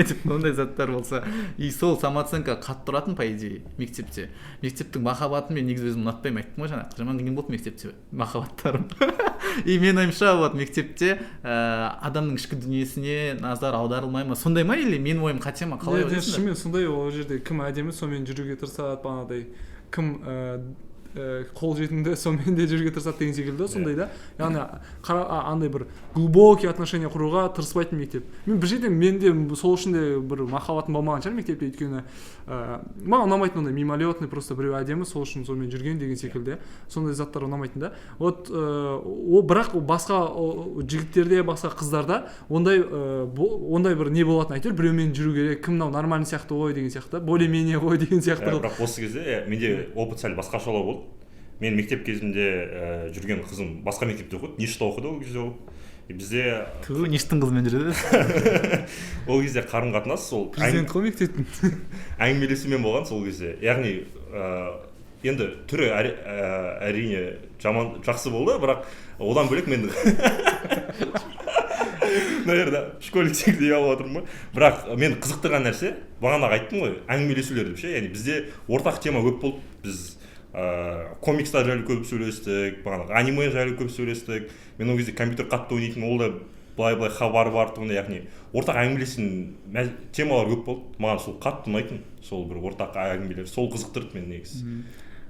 деп, ондай заттар болса. И сол самооценка қатты тұратын, по идее, мектепте. Мектептің махаббатын мен негізі өзім ұнатпаймын, айттым ғой жаңа. Жаман қиын болды мектепте махаббаттарым. И мен ойымша вот мектепте адамның ішкі дүниесіне назар аударылмай ма? Сондай ма или менің ойым қате ма? Қалай ойлайсыңдар? Шынымен сондай, ол жерде кім әдемі сонымен жүруге тырысады, бағанадай кім қол жетімді сонымен де жүруге тырысады деген секілді, сондай да. Яғни андай бір глубокий отношения құруға тырыспайтын мектеп. Мен бір жерден менде сол үшін де бір махаббатым болмаған шығар мектепте, өйткені маған ұнамайтын ондай мимолетный, просто біреу әдемі, сол үшін сонымен жүрген деген секілді. Сондай заттар ұнамайтын да. Вот бірақ басқа жігіттерде, басқа қыздарда ондай бір не болатын, әйтеуір біреумен жүру керек, кім мынау нормальный сияқты ғой деген сияқты, более-менее ғой деген сияқты. Бірақ осы кезде менде опыт сәл басқашалау болды. Мен мектеп кезінде жүрген қызым басқа мектепте оқыды, Ништа оқыды ол кезде ол. Бізде Ништың қызымен жүреді. Ол кезде қарым-қатынас сол президент қой мектептің әңгімелесумен болған сол кезде. Яғни енді түрі әрине жақсы болды, бірақ одан бөлек мен наверное школьник секілді алып отырмын ғой. Бірақ мен қызықтырған нәрсе, бағанағы айттым ғой, әңгімелесулер деп ше. Яғни бізде ортақ тема көп болды. Біз комикстар жайлы көп сөйлестік, бағанағы аниме жайлы көп сөйлестік. Мен ол кезде компьютер қатты ойнайтын, ол да былай хабар бар тұғын, яғни ортақ әңгімелесін темалар көп болды. Маған сол қатты ұнайтын, сол бір ортақ әңгімелер, сол қызықтырды мені негізі.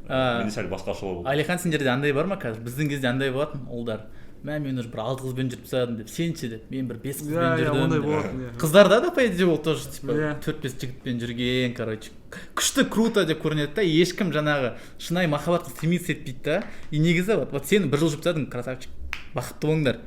Менде сәл басқашалау болды. Алихан, сендерде андай бар ма қазір? Біздің кезде андай болатын ұлдар. Мен уже бір 6 қызбен жүріп тастадым деп, сенші деп, мен бір 5 қызбен жүрдім. Қыздарда да по идее ол тоже типа 4-5 жігітпен жүрген, короче. Күшті, круто деп көрінеді да, ешкім жаңағы шынайы махаббатқа стремиться етпейді да. И негізі вот сен бір жыл жүріп тастадың, красавчик. Бақытты болыңдар.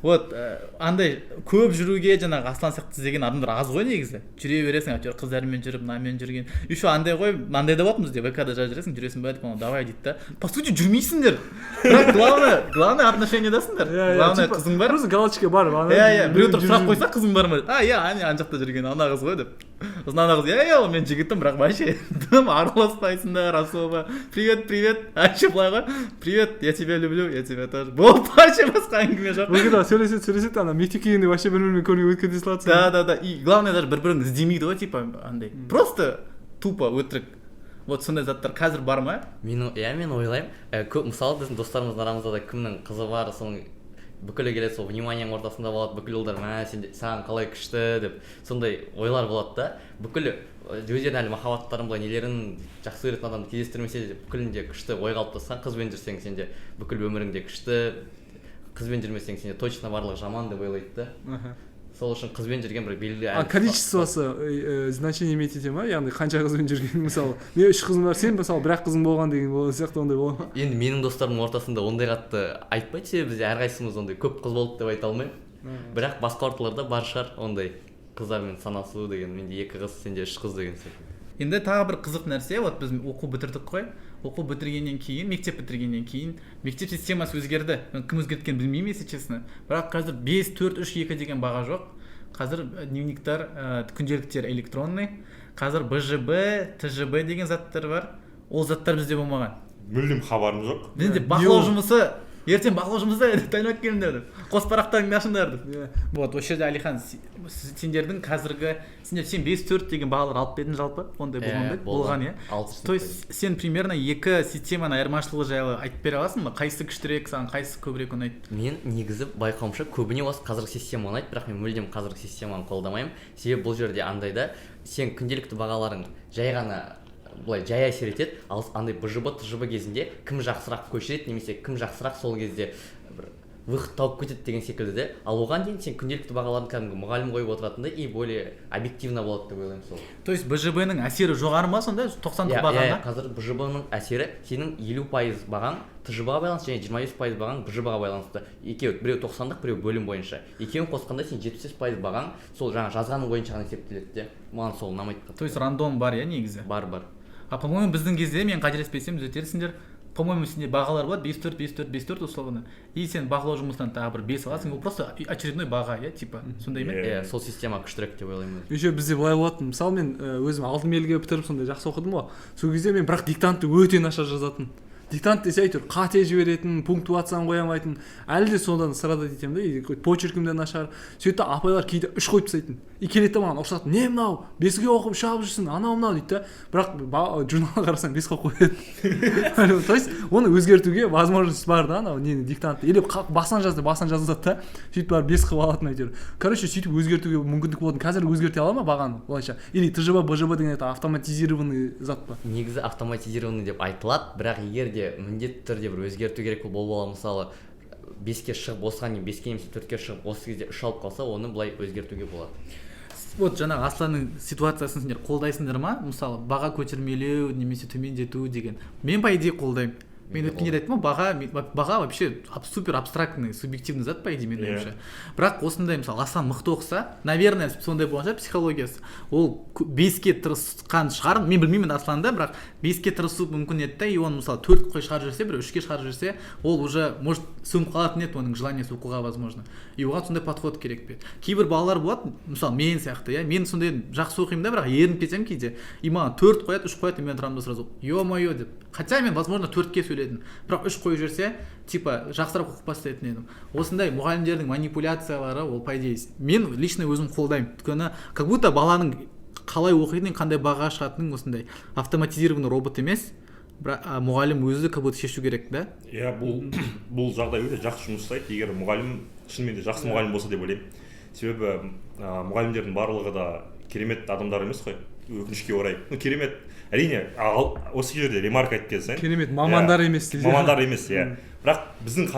Вот андай көп жүруге жаңағы Аслан сияқты деген адамдар аз ғой негізі. Жүре бересің, әйтеуір қыздармен жүріп, мынамен жүрген. Еще андай ғой, мынандай да болатын бізде, ВК-да жүресің ба деп, давай дейді да. По сути жүрмейсіңдер. Бірақ главное отношениедасыңдар. Главное қызың бар. Просто галочка бар. Біреу тұрып сұрақ қойса қызың бар ма? Ана жақта жүрген ана қыз ғой деп. Ана қыз, мен жігітім, бірақ вообще араласпайсыңдар особо. Привет, вообще былай ғой. Привет, я тебя люблю, я тебя тоже. Вообще басқа әңгіме жоқ. Когда сөйлесет, ана мектепке келгенде вообще бір-бірімен көңіл өткізе салады. Да. И главное даже бір-бірін іздемейді ғой, типа андай. Просто тупо өтірік. Вот сондай заттар қазір бар ма? Мен ойлаймын, көп мысалы біздің достарымыздың арамызда да кімнің қызы бар, соның бүкілі келеді сол вниманияның ортасында болады, бүкіл ұлдар саған қалай күшті деп сондай ойлар болады да. Бүкіл өздерінің әлі махаббаттарын былай нелерін жақсы көретін адамды кездестірмесе де бүкілінде күшті ой қалыптасқан. Қызбен жүрсең сенде бүкіл өміріңде күшті, қызбен жүрмесең сенде точно барлығы жаман деп ойлайды да. Сол үшін қызбен жүрген бір белгілі количествосы значение имеет ете ма, яғни қанша қызбен жүрген? Мысалы мен 3 қызым бар, сен мысалы бір-ақ қызың болған деген сияқты ондай бола ма? Енді менің достарымның ортасында ондай қатты айтпайды, себебі бізде әрқайсымыз ондай көп қыз болды деп айта алмаймын. Бірақ басқа орталарда бар шығар ондай қыздармен санасу деген, менде 2 қыз, сенде 3 қыз деген сияқты. Енді тағы бір қызық нәрсе, вот біз оқу бітірдік қой. Оқу бітіргеннен кейін, мектеп бітіргеннен кейін мектеп системасы өзгерді. Кім өзгерткенін білмеймін, если честно. Бірақ қазір 5, 4, 3, 2 деген баға жоқ. Қазір дневниктер, күнделіктер электронный. Қазір БЖБ, ТЖБ деген заттар бар. Ол заттар бізде болмаған. Мүлдем хабарым жоқ. Бізде бақылау жұмысы, ертең бақылау жұмысы дайындап келіңдер деп. Қос парақтарыңды ашыңдар деп. Вот, осы жерде Алихан, сендердің қазіргі, сен 5-4 деген бағалар алып бердің жалпы, ондай болған, иә? То есть сен примерно 2 системаның айырмашылығы жайлы айтып бере аласың ба? Қайсысы күштірек, саған қайсысы көбірек ұнайды? Мен негізі байқауымша көбіне осы қазіргі система ұнайды, бірақ мен мүлдем қазіргі системаны қолдамаймын. Себебі бұл жерде андайда сен күнделікті бағаларың жай ғана былай жай әсер етеді, ал андай БЖБ, ТЖБ кезінде кім жақсырақ көшіреді немесе кім жақсырақ сол кезде бір выход тауып кетеді деген секілді де. Ал оған дейін сен күнделікті бағаларын кәдімгі мұғалім қойып отыратындай и более объективно болады деп ойлаймын сол. То есть БЖБ-ның әсері жоғары ма сонда 90-дық бағана? Қазір БЖБ-ның әсері сенің 50% бағаң ТЖБ-ға байланысты және 25% бағаң БЖБ-ға байланысты. Екеуі, біреу 90-дық, біреу бөлім бойынша. Екеуін қосқанда сен 75% бағаң сол жаңа жазғаның бойынша ғана есептеледі де. Маған сол ұнамайды. То есть рандом бар, иә, негізі? Бар. А по-моему біздің кезде, мен қателеспесем түзетерсіңдер, по-моему сенде бағалар болады 5-4 условно. И сен бағалау жұмысынан тағы бір 5 аласың, ол просто очередной баға, иә, типа, сондай ма? Сол система күштірек деп ойлаймын. Еще бізде былай болатын. Мысалы мен өзім алтын белгі бітіріп сондай жақсы оқыдым ғой. Сол кезде мен бірақ диктантты өте нашар жазатын. Диктант десе әйтеуір қате жіберетін, пунктуацияны қоя алмайтын. Әлі де содан страдать етемін да, почеркім де нашар. Сөйтті апайлар кейде 3 қойып тастайтын. И келеді маған ұрсатын, не мынау, 5-ге оқып шағып жүрсің, анау дейді да. Бірақ журналға қарасаң 5 қойып қояды. То есть оны өзгертуге возможность бар да, анау нені диктантты. Или басынан жазады да, сөйтіп барып 5 қылып алатын әйтеуір. Короче, сөйтіп өзгертуге мүмкіндік болатын. Қазір өзгерте ала ма бағаны олайша? Или ТЖБ, БЖБ деген автоматизированный зат па? Негізі автоматизированный деп айтылады, бірақ егер де міндетті түрде бір өзгерту керек бола, мысалы 5-ке шығып осыған дейін 5-ке немесе 4-ке шығып осы кезде 3 алып қалса, оны былай өзгертуге болады. Вот жаңағы Асланның ситуациясын сендер қолдайсыңдар ма? Мысалы баға көтермелеу немесе төмендету деген. Мен по идее қолдаймын. Мен өткенде айттым, баға вообще супер абстрактный, субъективный зат по идее менің ойымша. Бірақ осындай мысалы Аслан мықты оқыса, наверное, сондай болған шығар психологиясы. Ол 5-ке тырысқан шығар, мен білмеймін Асланды, бірақ 5-ке тырысу мүмкін еді, и оны мысалы 4 шығарып жүрсе, бір 3-ке шығарып жүрсе, ол уже может сөніп қалатын еді оның желаниесі оқуға возможно. И оған сондай подход керек пе. Кейбір балалар болады, мысалы мен сияқты, иә, мен сондай жақсы оқимын да, бірақ ерініп кетсем кейде, и маған 4 қояды, 3 қояды, и мен тұрамын да сразу, ё-моё деп. Хотя мен возможно 4-ке сөйледім, бірақ 3 қойып жүрсе, типа жақсырақ оқып бастайтын едім. Осындай мұғалімдердің манипуляциялары, ол по идее мен лично өзім қолдаймын. Өйткені как будто баланың қалай оқитынын, қандай баға шығатынын осындай автоматизированный робот емес, бірақ мұғалім өзі как будто шешу керек, да? Иә, бұл жағдай өте жақсы жұмыс жасайды, егер мұғалім шынымен де жақсы мұғалім болса деп ойлаймын. Себебі мұғалімдердің барлығы да керемет адамдар емес қой, өкінішке орай. Керемет, әрине, осы жерде ремарка айтып кетсең. Керемет мамандар емес дейді. Мамандар емес, иә. Бірақ біздің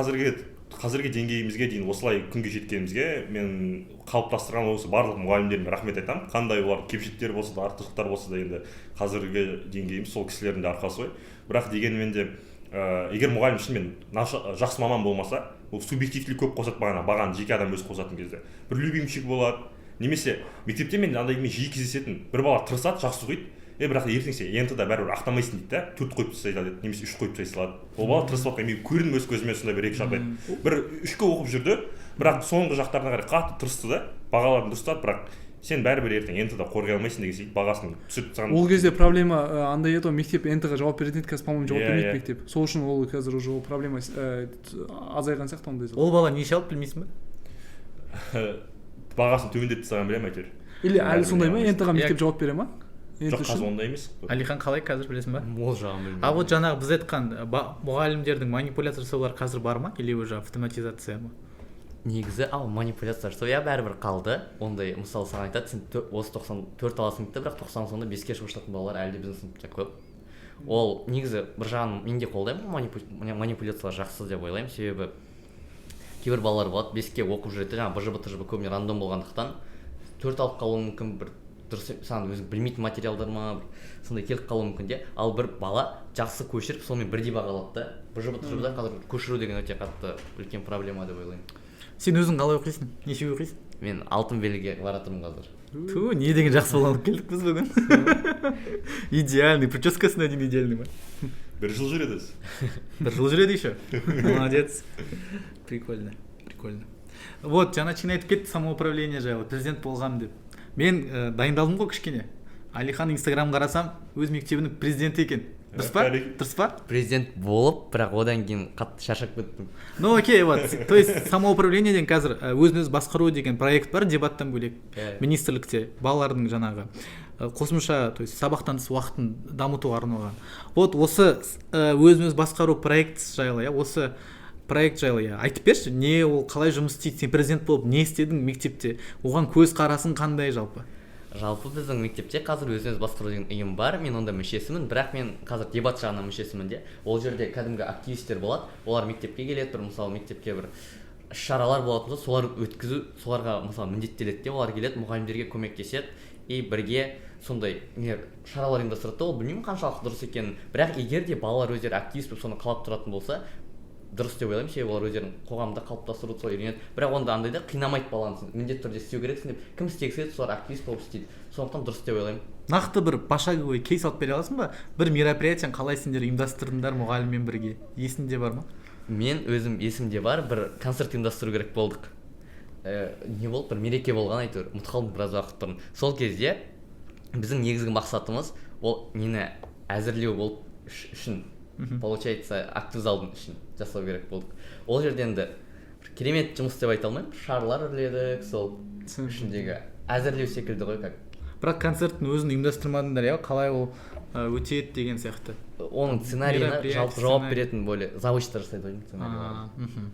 қазіргі деңгейімізге дейін осылай күнге жеткенімізге мен қалыптастырған осы барлық мұғалімдеріме рахмет айтамын. Қандай олар кемшіліктер болса да, артықшылықтар болса да, енді қазіргі деңгейіміз сол кісілердің де арқасы ғой. Бірақ дегенмен де егер мұғалім шынымен жақсы маман болмаса, ол субъективтілік көп қосады бағаны жеке адам өзі қосатын кезде. Бір любимчик болады, немесе мектепте мен андаймен жиі кездесетін, бір бала тырысады, жақсы оқиды, бірақ ертең сен ент-да бәрібір ақтамайсың дейді да, 4 қойып тастай салады, немесе 3 қойып тастай салады. Ол бала тырысып жатқан, мен көрдім өз көзіме сондай бір 2 жағдай. Бір 3-ке оқып жүрді, бірақ соңғы жақтарына қарай қатты тырысты да, бағаларын дұрыстады, бірақ сен бәрібір ертең ент-да қорғай алмайсың деген секілді бағасын түсіріп тастаған. Ол кезде проблема андай еді, мектеп ент-ға жауап беретін еді, қазір по-моему жауап бермейді мектеп. Сол үшін ол қазір уже проблема азайған сияқты ондай. Ол бала неше алып білмейсің ба? Бағасын төмендетіп тастаған білемін әйтеуір. Или әлі сондай ма, ент-ға мектеп жауап бере ма? Жоқ, қазір ондай емес. Алихан қалай қазір білесің ба? Ол жағын білмеймін. А вот жаңағы біз айтқан мұғалімдердің манипуляция жасаулары қазір бар ма? Или уже автоматизация ма? негізі манипуляция что иә бәрібір қалды. Ондай мысалы саған айтады, сен осы 94 аласың дейді, бірақ 90 соңында 5-ке шығып жататын балалар әлі де біздің сыныпта көп. Ол негізі бір жағын мен де қолдаймын, манипуляциялар жақсы деп ойлаймын, себебі кейбір балалар болады 5-ке оқып жүреді, жаңағы БЖБ көбіне рандом болғандықтан 4 алып қалуы мүмкін, бір дұрыс саған өзің білмейтін материалдар ма сондай келіп қалуы мүмкін де. Ал бір бала жақсы көшіріп сонымен бірдей баға алады да. БЖБ қазір көшіру деген өте қатты үлкен проблема деп ойлаймын. Сен өзің қалай оқисың? Нешеге оқисың? Мен алтын белгіге бара тұрмын қазір. Ту, не деген жақсы бала алып келдік біз бүгін. Идеальный, прическасына дейін идеальный ма? 1 жыл жүреді. 1 жыл жүреді еще. Молодец. Прикольно. Вот, жаңа кішкене айтып кетті самоуправление жайлы, президент болғам деп. Мен дайындалдым ғой кішкене. Алихан инстаграм қарасам, өз мектебінің президенті екен. Дұрыс па? Президент болып, бірақ одан кейін қатты шаршап кеттім. Ну окей, вот. То есть самоуправлениеден қазір өзін-өзі басқару деген проект бар, дебаттан бөлек. Министрлікте балалардың жаңағы қосымша, то есть сабақтан тыс уақытын дамытуға арналған. Вот осы өзін-өзі басқару проект жайлы, осы проект жайлы айтып берші, не ол қалай жұмыс істейді, сен президент болып не істедің мектепте, оған көз қарасың қандай жалпы? Жалпы біздің мектепте қазір өзін-өзі басқару деген ұйым бар, мен онда мүшесімін, бірақ мен қазір дебат жағынан мүшесімін де. Ол жерде кәдімгі активистер болады, олар мектепке келеді, бір мысалы мектепке бір шаралар болатын болса, солар өткізу, соларға мысалы міндеттеледі де, олар келеді, мұғалімдерге көмектеседі и бірге сондай шаралар ұйымдастырады. Ол білмеймін қаншалықты дұрыс екенін, бірақ егер де балалар өздері активист болып соны қалап тұратын болса, дұрыс деп ойлаймын, себебі олар өздерін қоғамда қалыптастыруды солай үйренеді. Бірақ онда андайда қинамайды баланы, міндетті түрде істеу керексің деп, кім істегісі келеді, солар активист болып істейді. Сондықтан дұрыс деп ойлаймын. Нақты бір пошаговый кейс алып бере аласың ба? Бір мероприятияны қалай сендер ұйымдастырдыңдар мұғаліммен бірге? Есіңде бар ма? Мен өзім есімде бар, бір концерт ұйымдастыру керек болдық. Не болды, бір мереке болған әйтеуір, ұмытып қалдым біраз уақыт бұрын. Сол кезде біздің негізгі мақсатымыз ол нені әзірлеу болып үшін, получается, актив залдың үшін жасау керек болдық. Ол жерде енді керемет жұмыс деп айта алмаймын, шарлар үрледік, сол ішіндегі әзірлеу секілді ғой как. Бірақ концерттің өзін ұйымдастырмадыңдар, қалай ол өтеді деген сияқты. Оның сценарийіне жалпы жауап беретін более завучтар жасайды ғой сценарий.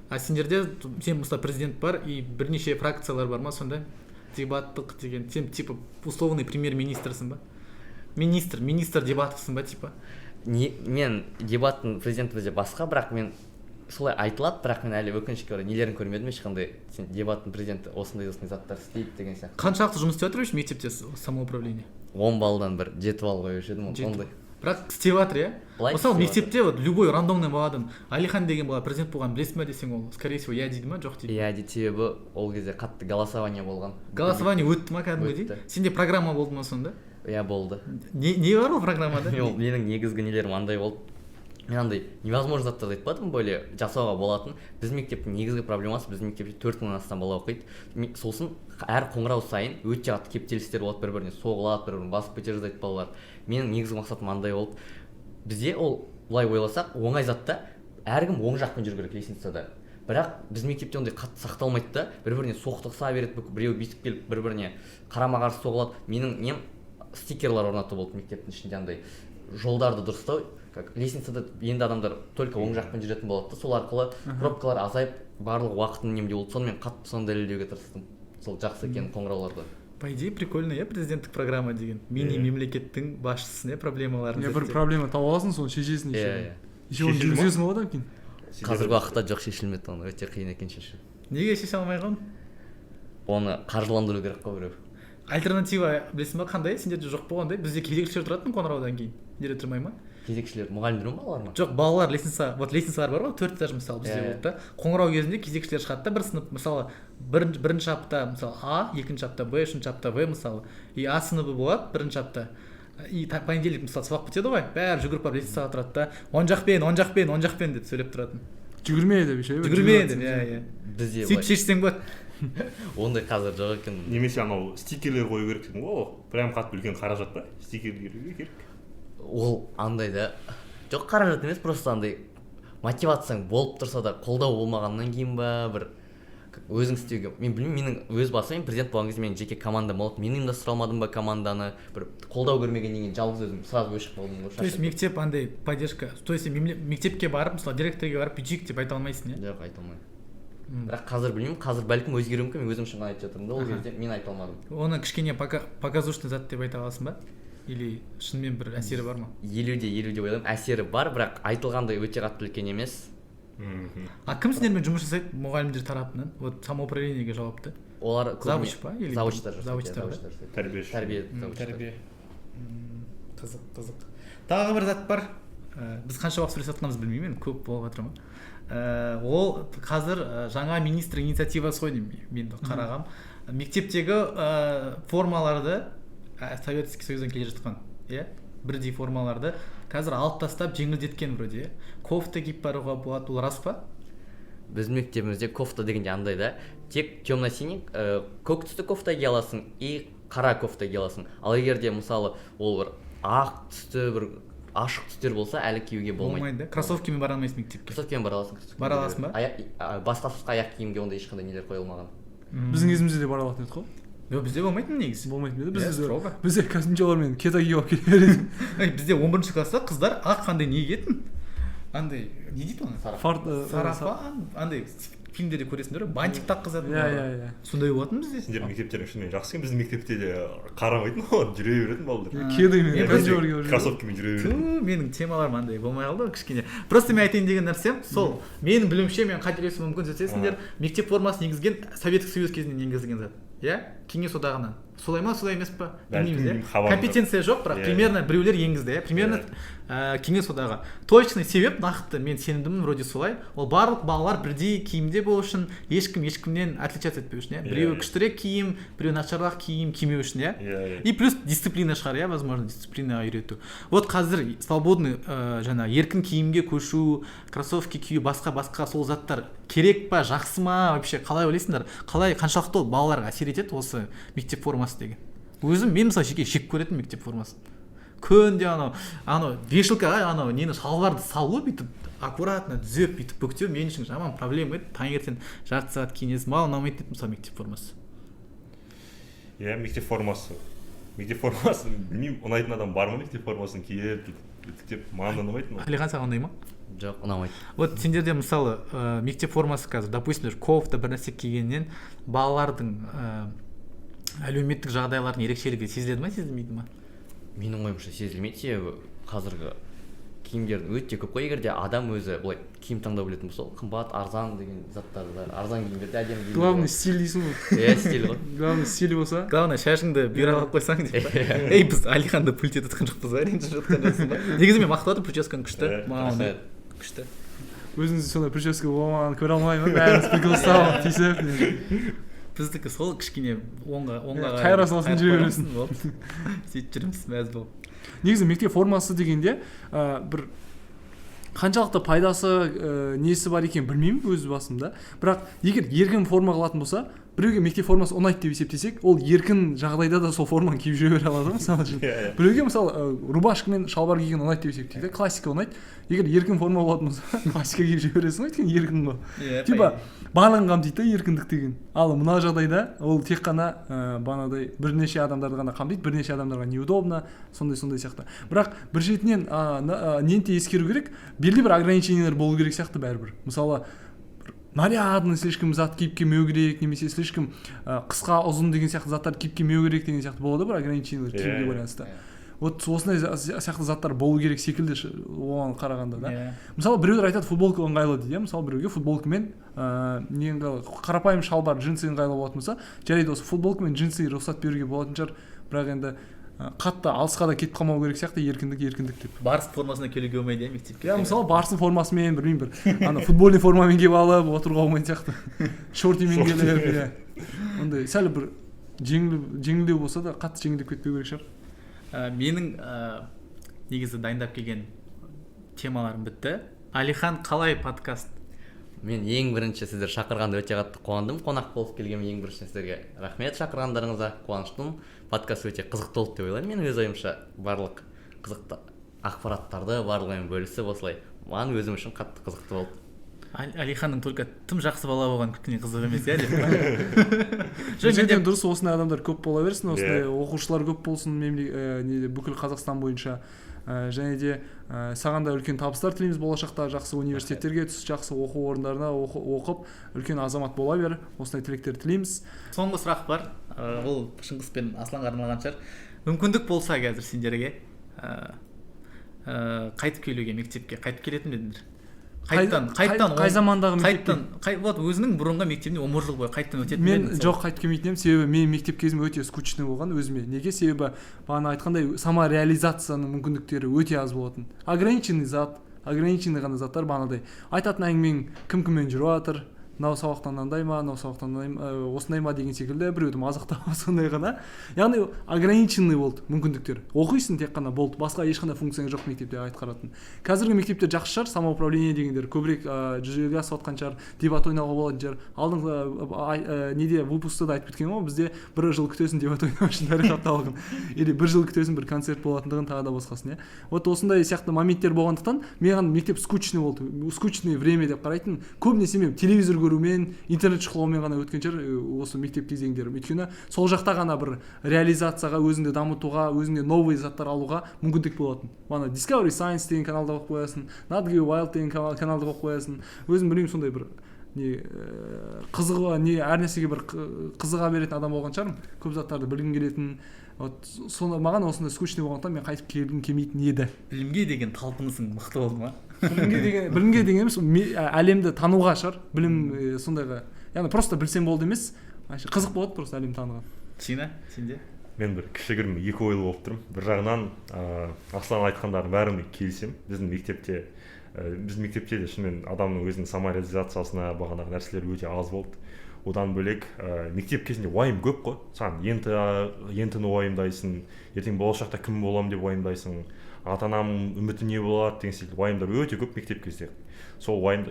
А сендерде сен мысалы президент бар и бірнеше фракциялар бар ма сонда? Дебаттық деген, сен типа условный премьер-министрсің ба? Министр дебаттықсың ба типа? Мен дебаттың президенті бізде басқа, бірақ мен солай айтылады, бірақ мен әлі өкінішке орай нелерін көрмедім, ешқандай сен дебаттың президенті осындай заттар істейді деген сияқты. Қаншалықты жұмыс істеп жатыр мектепте самоуправление? 10 балдан бір 7 балл қойып едім, ондай. Бірақ істеп жатыр, Мысалы мектепте вот любой рандомный баладан Алихан деген бала президент болған білесің ба десең, ол скорее всего я дейді ма, жоқ дейді? Я дейді, себебі ол кезде қатты голосование болған. Голосование өтті ма кәдімгідей? Сенде программа болды ма сонда? Я болды. Не бар ол программада? Менің негізгі нелерім андай болды. Мен андай невозможно заттарды айтпадым, более жасауға болатын. Біздің мектептің негізгі проблемасы, біздің мектепте 4000-нан астам бала оқиды. Сосын әр қоңырау сайын өте қатты кептелістер болады, бір-біріне соғылады, бір-бірін басып кете жаздайды балалар. Менің негізгі мақсатым андай болды. Бізде ол былай ойласақ, оңай затта әркім оң жақпен жүру керек лестницада. Бірақ біздің мектепте ондай қатты сақталмайды да, бір-біріне соқтықса береді, біреу бүйтіп келіп бір-біріне қарама-қарсы соғылады. Менің нем стикерлар орнату болды мектептің ішінде, андай жолдарды дұрыстау, как лестницада енді адамдар только оң жақпен жүретін болады, сол арқылы пробкалар азайып барлық уақытын үнемдеу болды. Сонымен қатты соны дәлелдеуге тырыстым. Сол жақсы екен қоңырауларды. По идее прикольно, президенттік программа деген. Мини-мемлекеттің басшысына проблемаларын. Бір проблема тауып аласың, соны шешесің еще. Еще оны жүргізесің одан кейін. Қазіргі уақытта жоқ, шешілмеді, оны өте қиын екен шешу. Неге шеше алмай қалдың? Оны қаржыландыру керек қой біреу. Альтернатива білесің ба қандай? Сендерде жоқ болғандай, бізде кезекшілер тұратын қоңыраудан кейін. Неде тұрмай ма? Кезекшілер мұғалімдер ме, балалар ма? Жоқ, балалар лестницалар бар ғой, 4 этаж мысалы бізде болды да. Қоңырау кезінде кезекшілер шығады да, бір сынып, мысалы бірінші апта мысалы А, екінші апта Б, үшінші апта В мысалы. И А сыныбы болады бірінші апта. И понедельник мысалы сабақ бітеді ғой, бәрі жүгіріп барып лестницаға тұрады да, оң жақпен деп сөйлеп тұратын. Жүгірмейді еще. Жүгірмейді, Бізде сөйтіп шешсең болады. Ондай қазір жоқ екен. Немесе анау стикерлер қою керек дедің ғой, прям қатты үлкен қаражат па? Стикерлер керек. Ол андай да жоқ, қаражат емес, просто андай мотивацияң болып тұрса да қолдау болмағаннан кейін ба, бір өзің істеуге, мен білмеймін, менің өз басым президент болған кезде менің жеке командам болды, мен ұйымдастыра алмадым ба команданы, бір қолдау көрмегеннен кейін жалғыз өзім сразу өшіп қалдым ғой. То есть мектеп андай поддержка, то есть мектепке барып, мысалы директорге барып бюджет деп айта алмайсың, Жоқ, айта алмаймын. бірақ қазір білмеймін, қазір бәлкім өзгеруі мүмкін, мен өзім үшін айтып жатырмын да, ол кезде мен айта алмадым. Оны кішкене показушный зат деп айта аласың ба, или шынымен бір әсері бар ма? 50-де деп ойлаймын, әсері бар, бірақ айтылғандай өте қатты үлкен емес. А кім сіздермен жұмыс жасайды мұғалімдер тарапынан, вот самоуправлениеге жауапты? Олар завуч па или завучтар тәрбие. Қызық. Тағы бір зат бар, біз қанша уақыт сөйлесіп жатқанымызды білмеймін, көп болып жатыр ма? Ол қазір жаңа министр инициативасы ғой деймін, мен қарағам. Мектептегі формаларды Советский Союздан келе жатқан, бірдей формаларды қазір алып тастап жеңілдеткен вроде. Кофта киіп баруға болады, ол рас па? Біздің мектебімізде кофта дегенде андай да, тек темно-синий көк түсті кофта кие аласың и қара кофта кие аласың. Ал егер де мысалы ол бір ақ түсті бір ашық түстер болса, әлі киюге болмайды. Кроссовкамен бара алмайсың мектепке. Кроссовкамен бара аласың. Бара аласың ба? Басқа аяқ киімге ондай ешқандай нелер қойылмаған. Біздің кезімізде де бара алатын еді ғой. Бізде болмайтын негізі. Болмайтын еді. Бізде костюмчалармен кета киіп алып келе беретін. Бізде 11-ші класста қыздар ақ қандай не киетін? Андай, не дейді оны? Сарафан, андай фильмдерде көресіңдер, бантик таққызады. Сондай болатын бізде. Сендердің мектептерің шынымен жақсы екен, біздің мектепте де қарамайтын ғой, жүре беретін балдар. Кедімен кроссовкамен жүре беретін. Менің темаларым андай болмай қалды кішкене. Просто мен айтайын деген нәрсем сол, менің білуімше мен қателесуім мүмкін, сөйтесіңдер, мектеп формасын енгізген Советский Союз кезінен енгізілген зат. Кеңес одағынан. Солай ма, солай емес па? Білмейміз, компетенция жоқ, бірақ примерно біреулер енгізді, примерно кеңес одағы. Точный себеп нақты, мен сенімдімін, вроде солай. Ол барлық балалар бірдей киімде болу үшін, ешкімнен отличаться етпеу үшін, біреуі күштірек киім, біреуі нашарақ киім кимеу үшін, И плюс дисциплина шығар, возможно, дисциплинаға үйрету. Вот қазір свободный жаңа еркін киімге көшу, кроссовки кию, басқа сол заттар керек па, жақсы ма, вообще қалай ойлайсыңдар? Қалай қаншалықты ол балаларға әсер етеді осы мектеп формасы деген? Өзім мен мысалы жеке жек көретін мектеп формасын. Күнде вешалкаға нені шалбарды салу бүйтіп аккуратно түзеп бүйтіп бүктеу мен үшін жаман проблема еді. Таңертең жарты сағат киінесің, маған ұнамайды еді мысалы мектеп формасы. Мектеп формасы білмеймін, ұнайтын адам бар ма мектеп формасын киіп бүйтіп, маған ұнамайды. Алихан, саған ұнай ма? Жоқ, ұнамайды. Вот сендерде мысалы мектеп формасы қазір, допустим, кофта бір нәрсе кигеннен балалардың әлеуметтік жағдайлардың ерекшелігі сезіледі ма, сезілмейді ма? Менің ойымша сезілмейді, себебі қазіргі киімдер өте көп қой. Егер де адам өзі былай киім таңдау білетін болса, қымбат, арзан деген заттарды, арзан киімдерді әдемі киім. Главный стиль дейсің ғой. Стиль ғой. Главный стиль болса. Главное, шашыңды бұйра алып қойсаң дейді. Біз Алиханды пульт етіп жатқан жоқпыз, ренжіп жатқан жоқсың ба? Негізі мен мақтадым, прическаң күшті. Маған күшті. Өзіңіз сондай прическа болмаған көре алмаймын, бәріміз приколстап тиісіп. Біздікі сол кішкене оңға қайра салсын жүре бересің. Сөйтіп жүреміз мәз болып. Негізі мектеп формасы дегенде бір қаншалықты пайдасы несі бар екен білмеймін өз басымда. Бірақ егер еркін форма қылатын болса, біреуге мектеп формасы ұнайды деп есептесек, ол еркін жағдайда да сол форманы киіп жүре бере алады мысалы үшін. Біреуге мысалы рубашка мен шалбар киген ұнайды деп есептейді, классика ұнайды. Егер еркін форма болатын болса, классика киіп жүре бересің ғой, өйткені еркін ғой. Типа барлығын қамтиды еркіндік деген. Ал мына жағдайда ол тек қана бағанадай бірнеше адамдарды ғана қамтиды, бірнеше адамдарға неудобно, сондай сияқты. Бірақ бір жетінен нені ескеру керек, белгілі бір ограничениялар болу керек сияқты бәрібір. Мысалы нарядный слишком зат киіп келмеу керек, немесе слишком қысқа ұзын деген сияқты заттар киіп келмеу керек деген сияқты болады бір ограничениялар киімге байланысты. Вот осындай сияқты заттар болу керек секілді оған қарағанда да. Мысалы біреулер айтады футболка ыңғайлы дейді, мысалы біреуге футболкамен қарапайым шалбар, джинсы ыңғайлы болатын болса, жарайды осы футболкамен джинсы рұқсат беруге болатын шығар, бірақ енді қатты алысқа да кетіп қалмау керек сияқты, еркіндік деп. Барыс формасына келуге болмайды мектепке. Мысалы барыстың формасымен білмеймін бір футбольный формамен келіп алып отыруға болмайтын сияқты. Шортимен келіп, ондай сәл бір жеңілдеу болса да қатты жеңілдеп кетпеу керек шығар. Менің негізі дайындап келген темаларым бітті. Алихан, қалай подкаст? Мен ең бірінші сіздер шақырғанда өте қатты қуандым. Қонақ болып келген ең бірінші сіздерге рахмет, шақырғандарыңызға қуаныштымын. Подкаст өте қызықты болды деп ойлаймын. Мен өз ойымша барлық қызықты ақпараттарды барлығымен бөлісіп осылай. Маған өзім үшін қатты қызықты болды. Алиханның только тым жақсы бала болған күткіне қызық емес деп. Дұрыс, осындай адамдар көп бола берсін, осындай оқушылар көп болсын бүкіл Қазақстан бойынша. және де саған да үлкен табыстар тілейміз, болашақта жақсы университеттерге түс, жақсы оқу орындарына оқып үлкен азамат бола бер, осындай тілектер тілейміз. Соңғы сұрақ бар, ол Шыңғыс пен Асланға арналған шығар. Мүмкіндік болса қазір сендерге қайтып келуге, мектепке қайтып келетін едіңдер? Қай замандағы мектепке? Вот өзінің бұрынғы мектебіне 10 жыл бойы қайттан өтетін. Мен жоқ, қайтып келмейтін едім, себебі мен мектеп кезім өте скучный болған өзіме. Неге? Себебі бағана айтқандай самореализацияның мүмкіндіктері өте аз болатын. Ограниченный ғана заттар, бағанадай айтатын әңгімең кім-кіммен жүріп жатыр, мынау сабақтан мынандай ма, мынау сабақтан осындай ма деген секілді біреуді мазақтап сондай ғана. Яғни ограниченный болды мүмкіндіктер. Оқисың тек қана болды, басқа ешқандай функцияң жоқ мектепте атқаратын. Қазіргі мектептер жақсы шығар, самоуправление дегендер көбірек жүзеге асып жатқан шығар, дебат ойнауға болатын шығар. Алдыңғы неде выпускта да айтып кеткен ғой, бізде 1 жыл күтесің дебат ойнау үшін дәрежатталған. Или 1 жыл күтесің бір концерт болатындығын, тағы да басқасын, иә. Вот осындай сияқты моменттер болғандықтан маған мектеп скучный болды. Скучный время деп қарайтын. Көбінесе мен телевизор көрумен, интернет шұқылаумен ғана өткен шығар осы мектеп кезеңдерім. Өйткені сол жақта ғана бір реализацияға, өзіңді дамытуға, өзіңде новый заттар алуға мүмкіндік болатын. Мана Discovery Science деген каналда оқып қоясың, Nat Geo Wild деген каналда оқып қоясың. Өзім білмеймін, сондай бір қызығы, әр нәрсеге бір қызыға беретін адам болған шығармын. Көп заттарды білгім келетін. Вот соны маған осындай скучный болғандықтан мен қайтып келгім келмейтін еді. Білімге деген талпынысың мықты болды ма? Білімге деген емес, әлемді тануға шығар. Білім сондайға, яғни просто білсем болды емес, қызық болады просто әлемді тануға. Чина, сенде? Мен бір кішігірім екі ойлы болып тұрмын. Bir жағынан Аслан айтқандардың бәріне келісемін. Біздің мектепте де шынымен адамның өзінің самореализациясына бағанағы нәрселер өте аз болды. Одан бөлек мектеп кезінде уайым көп қой. Саған ентіні уайымдайсың, ертең болашақта кім боламын деп уайымдайсың, ата-анамның үміті не болады деген секілді уайымдар өте көп мектеп кезде. Сол уайымдар,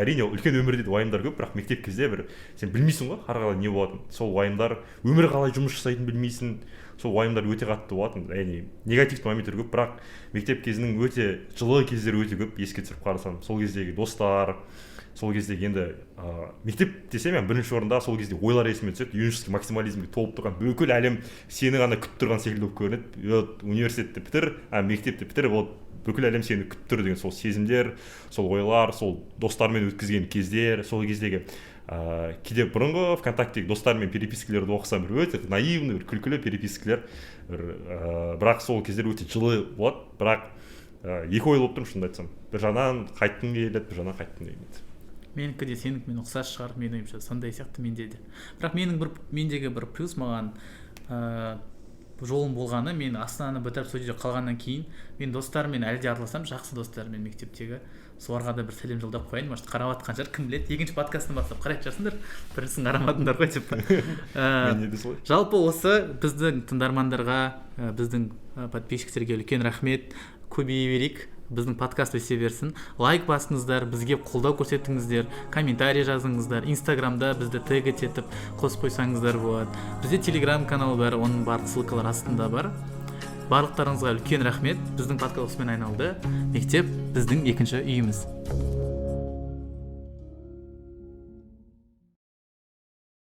әрине үлкен өмірде де уайымдар көп, бірақ мектеп кезде бір сен білмейсің ғой ары қарай не болатынын. Сол уайымдар, өмір қалай жұмыс жасайтынын білмейсің. Сол уайымдар өте қатты болатын. Яғни негативті моменттер көп, бірақ мектеп кезінің өте жылы кездері өте көп еске түсіріп қарасам. Сол кездегі достар, сол кездегі енді мектеп десем мен бірінші орында сол кезде ойлар есіме түседі. Юношеский максимализмге толып тұрған бүкіл әлем сені ғана күтіп тұрған секілді болып көрінеді. Университетті бітір, мектепті бітір, бүкіл әлем сені күтіп тұр деген сол сезімдер, сол ойлар, сол достармен өткізген кездер, сол кездегі кейде бұрынғы ВКонтактегі достармен перепискалерді оқысам бір өте наивный, бір күлкілі перепискалер, бірақ сол кездер өте жылы болады, бірақ екі ойлы болып тұрмын шынымды айтсам. Bir жағынан қайттым келеді, бір жағынан қайттым келмейді. Менікі де сенікімен ұқсас шығар, менің ойымша сондай сияқты менде де. Бірақ мендегі бір плюс маған жолым болғаны, мен Астананы бітіріп сол жерде қалғаннан кейін мен достарыммен әлі де араласам, жақсы достарыммен мектептегі. Соларға да бір сәлем жолдап қояйын, может қарап жатқан шығар, кім біледі, екінші подкастын бастап қарайтын шығарсыңдар, біріншісін қарамадыңдар ғой деп. Жалпы осы біздің тыңдармандарға, біздің подписчиктерге үлкен рахмет, көбейе берейік. Біздің подкаст өсе берсін. Лайк басыңыздар, бізге қолдау көрсетіңіздер, комментарий жазыңыздар, инстаграмда бізді тегет етіп қосып қойсаңыздар болады. Бізде телеграм каналы бар, оның барлық ссылкалар астында бар. Барлықтарыңызға үлкен рахмет. Біздің подкаст осымен айналды. Мектеп біздің екінші үйіміз.